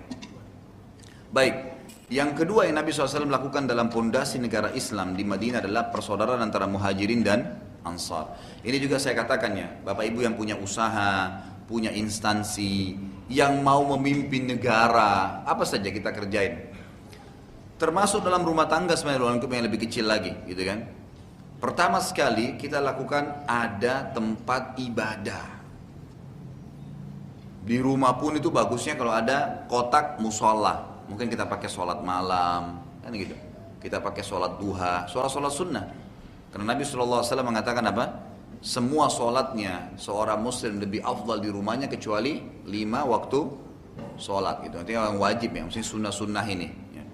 Baik. Yang kedua yang Nabi SAW lakukan dalam pondasi negara Islam di Madinah adalah persaudaraan antara muhajirin dan ansar. Ini juga saya katakan ya, Bapak Ibu yang punya usaha, punya instansi, yang mau memimpin negara, apa saja kita kerjain. Termasuk dalam rumah tangga sebenarnya yang lebih kecil lagi, gitu kan. Pertama sekali kita lakukan ada tempat ibadah. Di rumah pun itu bagusnya kalau ada kotak musola. Mungkin kita pakai sholat malam, kan gitu. Kita pakai sholat duha, sholat sunnah. Karena Nabi SAW mengatakan apa? Semua sholatnya seorang muslim lebih afdal di rumahnya kecuali 5 waktu sholat. Gitu. Artinya yang wajib ya, maksudnya sunnah-sunnah ini. Ya.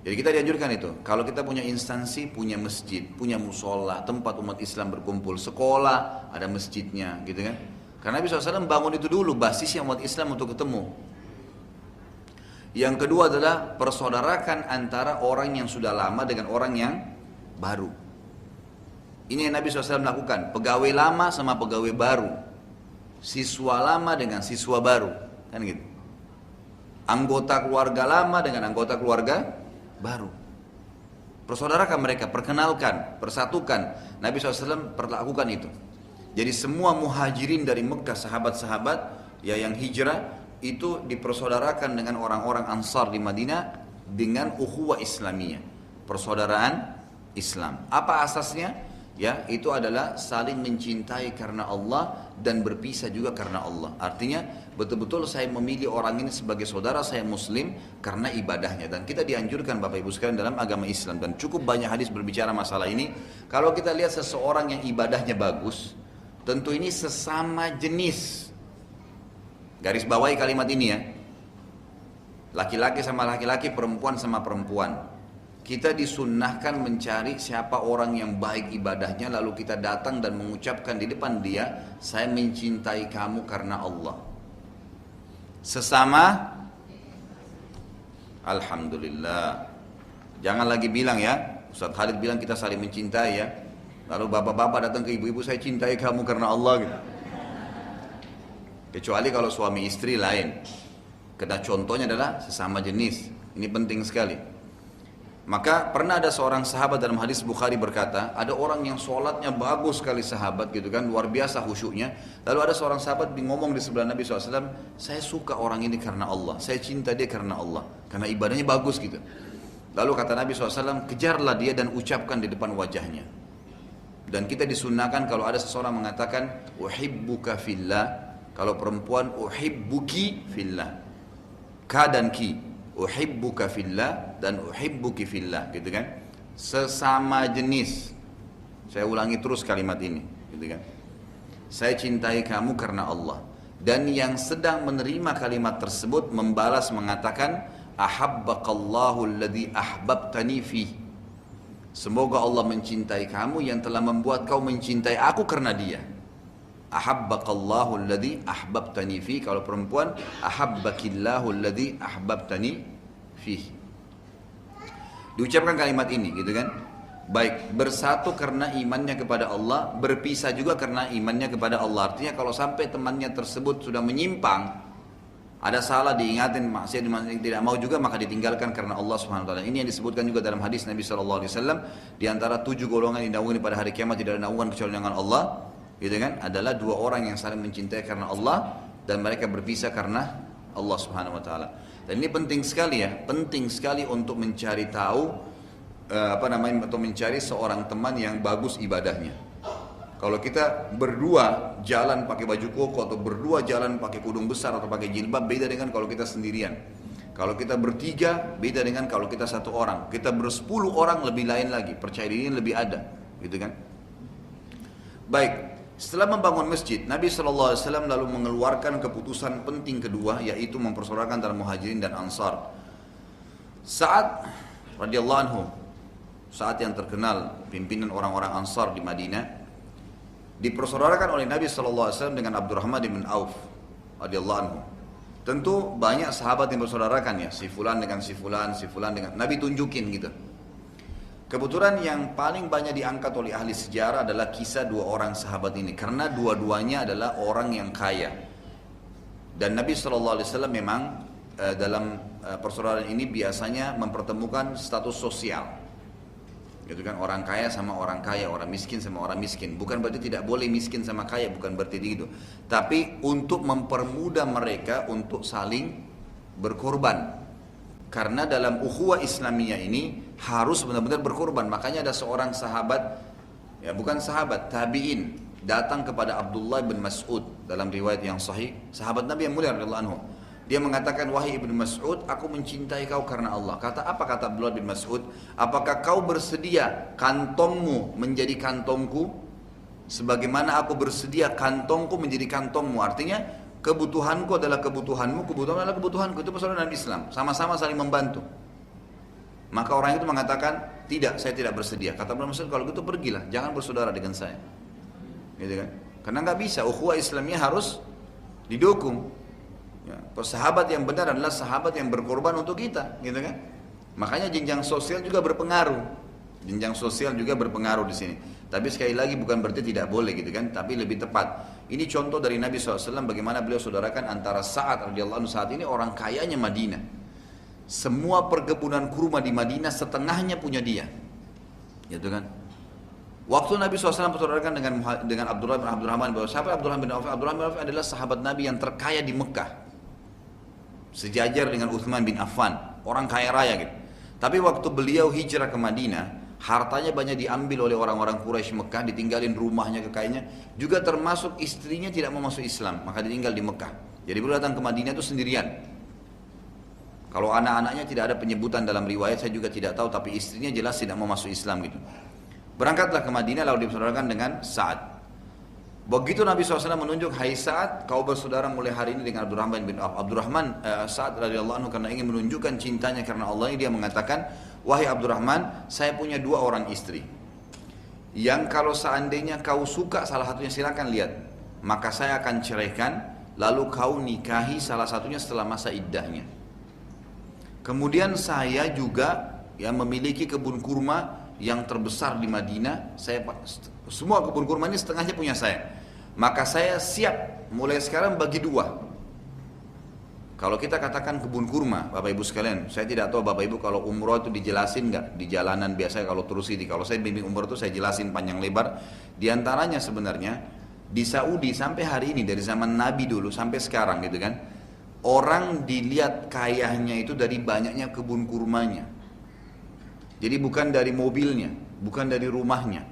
Jadi kita dianjurkan itu. Kalau kita punya instansi, punya masjid, punya musola, tempat umat Islam berkumpul, sekolah, ada masjidnya, gitu kan? Karena Nabi SAW bangun itu dulu, basisnya umat Islam untuk ketemu. Yang kedua adalah persaudarakan antara orang yang sudah lama dengan orang yang baru. Ini yang Nabi SAW lakukan, pegawai lama sama pegawai baru, siswa lama dengan siswa baru, kan gitu. Anggota keluarga lama dengan anggota keluarga baru. Persaudarakan mereka, perkenalkan, persatukan. Nabi SAW perlakukan itu. Jadi semua muhajirin dari Mekah, sahabat-sahabat ya yang hijrah, itu dipersaudarakan dengan orang-orang Ansar di Madinah dengan ukhuwah Islamiyah, persaudaraan Islam. Apa asasnya? Ya, itu adalah saling mencintai karena Allah dan berpisah juga karena Allah. Artinya betul-betul saya memilih orang ini sebagai saudara saya muslim karena ibadahnya. Dan kita dianjurkan Bapak Ibu sekalian dalam agama Islam, dan cukup banyak hadis berbicara masalah ini. Kalau kita lihat seseorang yang ibadahnya bagus, tentu ini sesama jenis. Garis bawahi kalimat ini ya. Laki-laki sama laki-laki, perempuan sama perempuan. Kita disunnahkan mencari siapa orang yang baik ibadahnya, lalu kita datang dan mengucapkan di depan dia, saya mencintai kamu karena Allah. Sesama, Alhamdulillah. Jangan lagi bilang ya, Ustaz Khalid bilang kita saling mencintai ya. Lalu bapak-bapak datang ke ibu-ibu, saya cintai kamu karena Allah gitu. Kecuali kalau suami istri lain. Karena contohnya adalah sesama jenis. Ini penting sekali. Maka pernah ada seorang sahabat dalam hadis Bukhari berkata, ada orang yang sholatnya bagus sekali sahabat gitu kan, luar biasa khusyuknya. Lalu ada seorang sahabat ngomong di sebelah Nabi SAW, saya suka orang ini karena Allah, saya cinta dia karena Allah, karena ibadahnya bagus gitu. Lalu kata Nabi SAW, kejarlah dia dan ucapkan di depan wajahnya. Dan kita disunnahkan kalau ada seseorang mengatakan uhibbuka fillah, kalau perempuan uhibbuki fillah. Ka dan ki, uhibbuka fillah dan uhibbuki fillah, gitu kan? Sesama jenis. Saya ulangi terus kalimat ini, gitu kan? Saya cintai kamu karena Allah. Dan yang sedang menerima kalimat tersebut membalas mengatakan ahabbakallahu alladhi ahbabtani fihi. Semoga Allah mencintai kamu yang telah membuat kau mencintai aku karena dia. Ahabbakallahu alladhi ahbabtani fihi. Kalau perempuan, ahabbakillahu alladhi ahbabtani fihi. Diucapkan kalimat ini, gitu kan? Baik, bersatu karena imannya kepada Allah, berpisah juga karena imannya kepada Allah. Artinya kalau sampai temannya tersebut sudah menyimpang, ada salah diingatin, maksiat tidak mau juga, maka ditinggalkan karena Allah Subhanahu wa taala. Ini yang disebutkan juga dalam hadis Nabi sallallahu alaihi wasallam, di antara 7 golongan yang dinaungi pada hari kiamat tidak ada naungan kecuali dengan Allah, gitu kan? Adalah 2 orang yang saling mencintai karena Allah dan mereka berpisah karena Allah Subhanahu wa taala. Dan ini penting sekali ya, penting sekali untuk mencari tahu atau mencari seorang teman yang bagus ibadahnya. Kalau kita berdua jalan pakai baju koko atau berdua jalan pakai kudung besar atau pakai jilbab, beda dengan kalau kita sendirian. Kalau kita bertiga, beda dengan kalau kita 1 orang. Kita ber-10 orang lebih lain lagi, percaya diri lebih ada, gitu kan? Baik, setelah membangun masjid, Nabi SAW lalu mengeluarkan keputusan penting kedua, yaitu mempersaudarakan antara Muhajirin dan Ansar. Sa'ad radhiyallahu anhu, saat yang terkenal pimpinan orang-orang Ansar di Madinah, dipersaudarakan oleh Nabi SAW dengan Abdurrahman bin Auf radhiyallahu anhu. Tentu banyak sahabat yang bersaudarakan ya, si fulan dengan si fulan, si fulan dengan Nabi tunjukin gitu. Kebetulan yang paling banyak diangkat oleh ahli sejarah adalah kisah 2 orang sahabat ini, karena dua-duanya adalah orang yang kaya. Dan Nabi SAW memang dalam persaudaraan ini biasanya mempertemukan status sosial. Gitu kan, orang kaya sama orang kaya, orang miskin sama orang miskin. Bukan berarti tidak boleh miskin sama kaya, bukan berarti itu. Tapi untuk mempermudah mereka untuk saling berkorban. Karena dalam ukhuwah Islamiyah ini harus benar-benar berkorban. Makanya ada seorang sahabat, ya bukan sahabat, tabi'in, datang kepada Abdullah bin Mas'ud dalam riwayat yang sahih, sahabat Nabi yang mulia radhiyallahu anhu. Dia mengatakan, wahai Ibnu Mas'ud, aku mencintai kau karena Allah. Apa kata Abdullah bin Mas'ud? Apakah kau bersedia kantongmu menjadi kantongku? Sebagaimana aku bersedia kantongku menjadi kantongmu. Artinya, kebutuhanku adalah kebutuhanmu, kebutuhan adalah kebutuhanku. Itu persaudaraan dalam Islam. Sama-sama saling membantu. Maka orang itu mengatakan, tidak, saya tidak bersedia. Kata Abdullah bin Mas'ud, kalau gitu pergilah. Jangan bersaudara dengan saya. Gitu kan? Karena nggak bisa. Ukhuwah Islamiyah harus didukung. Ya, sahabat yang benar adalah sahabat yang berkorban untuk kita, gitu kan? Makanya jenjang sosial juga berpengaruh. Jenjang sosial juga berpengaruh di sini. Tapi sekali lagi bukan berarti tidak boleh, gitu kan? Tapi lebih tepat. Ini contoh dari Nabi SAW bagaimana beliau saudarakan antara Sa'ad radhiyallahu anhu, saat ini orang kayanya Madinah. Semua perkebunan kurma di Madinah setengahnya punya dia, gitu kan? Waktu Nabi SAW bersaudarakan dengan Abdurrahman bin Auf. Siapa Abdurrahman bin Auf? Abdurrahman bin Auf adalah sahabat Nabi yang terkaya di Mekah, sejajar dengan Uthman bin Affan, orang kaya raya gitu. Tapi waktu beliau hijrah ke Madinah, hartanya banyak diambil oleh orang-orang Quraisy Mekah, ditinggalin rumahnya, kekayaannya, juga termasuk istrinya tidak mau masuk Islam, maka ditinggal di Mekah. Jadi beliau datang ke Madinah itu sendirian. Kalau anak-anaknya tidak ada penyebutan dalam riwayat, saya juga tidak tahu, tapi istrinya jelas tidak mau masuk Islam gitu. Berangkatlah ke Madinah lalu dipersaudarakan dengan Sa'ad. Begitu Nabi SAW menunjuk, hai Sa'ad, kau bersaudara mulai hari ini dengan Abdurrahman bin Auf. Sa'ad radhiyallahu anhu karena ingin menunjukkan cintanya karena Allah, dia mengatakan, wahai Abdurrahman, saya punya 2 orang istri. Yang kalau seandainya kau suka salah satunya silakan lihat, maka saya akan ceraikan, lalu kau nikahi salah satunya setelah masa iddahnya. Kemudian saya juga memiliki kebun kurma yang terbesar di Madinah. Semua kebun kurma ini setengahnya punya saya. Maka saya siap mulai sekarang bagi 2. Kalau kita katakan kebun kurma, Bapak Ibu sekalian, saya tidak tahu Bapak Ibu kalau umroh itu dijelasin nggak di jalanan biasa kalau terus ini. Kalau saya bimbing umroh itu saya jelasin panjang lebar. Di antaranya sebenarnya di Saudi sampai hari ini, dari zaman Nabi dulu sampai sekarang gitu kan, orang dilihat kayanya itu dari banyaknya kebun kurmanya. Jadi bukan dari mobilnya, bukan dari rumahnya.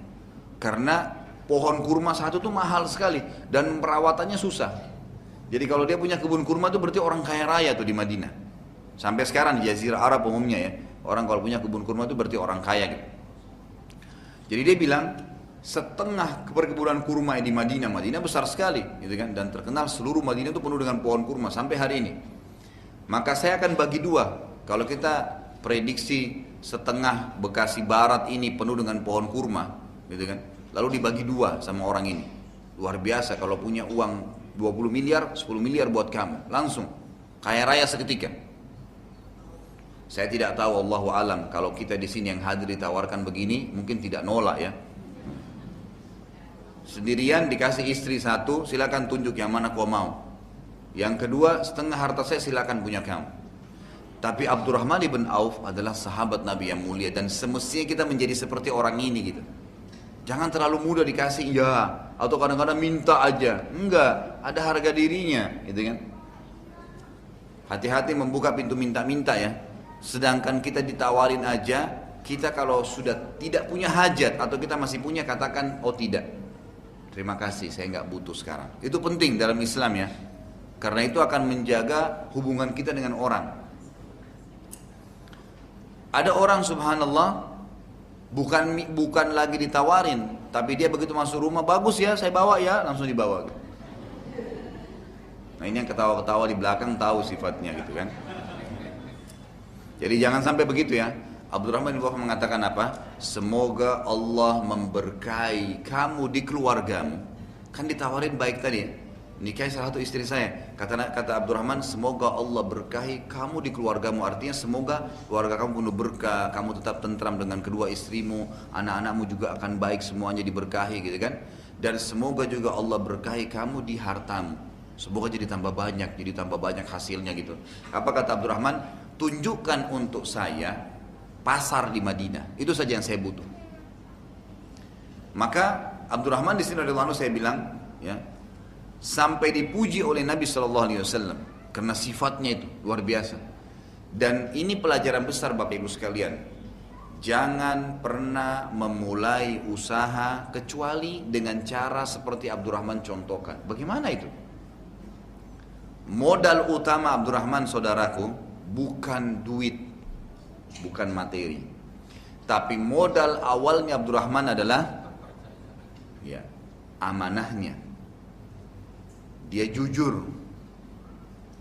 Karena pohon kurma satu tuh mahal sekali dan perawatannya susah. Jadi kalau dia punya kebun kurma itu berarti orang kaya raya tuh di Madinah. Sampai sekarang di Jazirah Arab umumnya ya, orang kalau punya kebun kurma itu berarti orang kaya gitu. Jadi dia bilang, setengah perkebunan kurma di Madinah, Madinah besar sekali gitu kan, dan terkenal seluruh Madinah itu penuh dengan pohon kurma sampai hari ini. Maka saya akan bagi dua. Kalau kita prediksi setengah Bekasi Barat ini penuh dengan pohon kurma gitu kan, lalu dibagi dua sama orang ini. Luar biasa kalau punya uang 20 miliar, 10 miliar buat kamu, langsung kaya raya seketika. Saya tidak tahu, Allahu alam, kalau kita di sini yang hadir ditawarkan begini, mungkin tidak nolak ya. Sendirian dikasih istri satu, silakan tunjuk yang mana kau mau. Yang kedua, setengah harta saya silakan punya kamu. Tapi Abdurrahman ibn Auf adalah sahabat Nabi yang mulia dan semestinya kita menjadi seperti orang ini gitu. Jangan terlalu mudah dikasih ya, atau kadang-kadang minta aja. Enggak, ada harga dirinya gitu kan. Hati-hati membuka pintu minta-minta ya. Sedangkan kita ditawarin aja, kita kalau sudah tidak punya hajat atau kita masih punya, katakan oh tidak, terima kasih, saya nggak butuh sekarang. Itu penting dalam Islam ya, karena itu akan menjaga hubungan kita dengan orang. Ada orang subhanallah bukan lagi ditawarin, tapi dia begitu masuk rumah, bagus ya saya bawa ya, langsung dibawa. Nah ini yang ketawa-ketawa di belakang tahu sifatnya gitu kan. Jadi jangan sampai begitu ya. Abdurrahman bin Auf mengatakan apa? Semoga Allah memberkahi kamu di keluargamu. Kan ditawarin baik tadi ya. Nikahi salah satu istri saya. Kata Abdurrahman, semoga Allah berkahi kamu di keluargamu. Artinya semoga keluarga kamu penuh berkah, kamu tetap tentram dengan kedua istrimu, anak-anakmu juga akan baik, semuanya diberkahi gitu kan. Dan semoga juga Allah berkahi kamu di hartamu. Semoga jadi tambah banyak hasilnya gitu. Apa kata Abdurrahman? Tunjukkan untuk saya pasar di Madinah. Itu saja yang saya butuh. Maka Abdurrahman di sini radhiyallahu anhu saya bilang, ya, sampai dipuji oleh Nabi SAW karena sifatnya itu luar biasa. Dan ini pelajaran besar Bapak Ibu sekalian. Jangan pernah memulai usaha kecuali dengan cara seperti Abdurrahman contohkan. Bagaimana itu? Modal utama Abdurrahman saudaraku bukan duit, bukan materi, tapi modal awalnya Abdurrahman adalah ya, amanahnya. Dia jujur.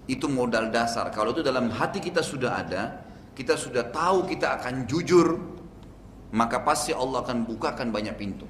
Itu modal dasar. Kalau itu dalam hati kita sudah ada, kita sudah tahu kita akan jujur, maka pasti Allah akan bukakan banyak pintu.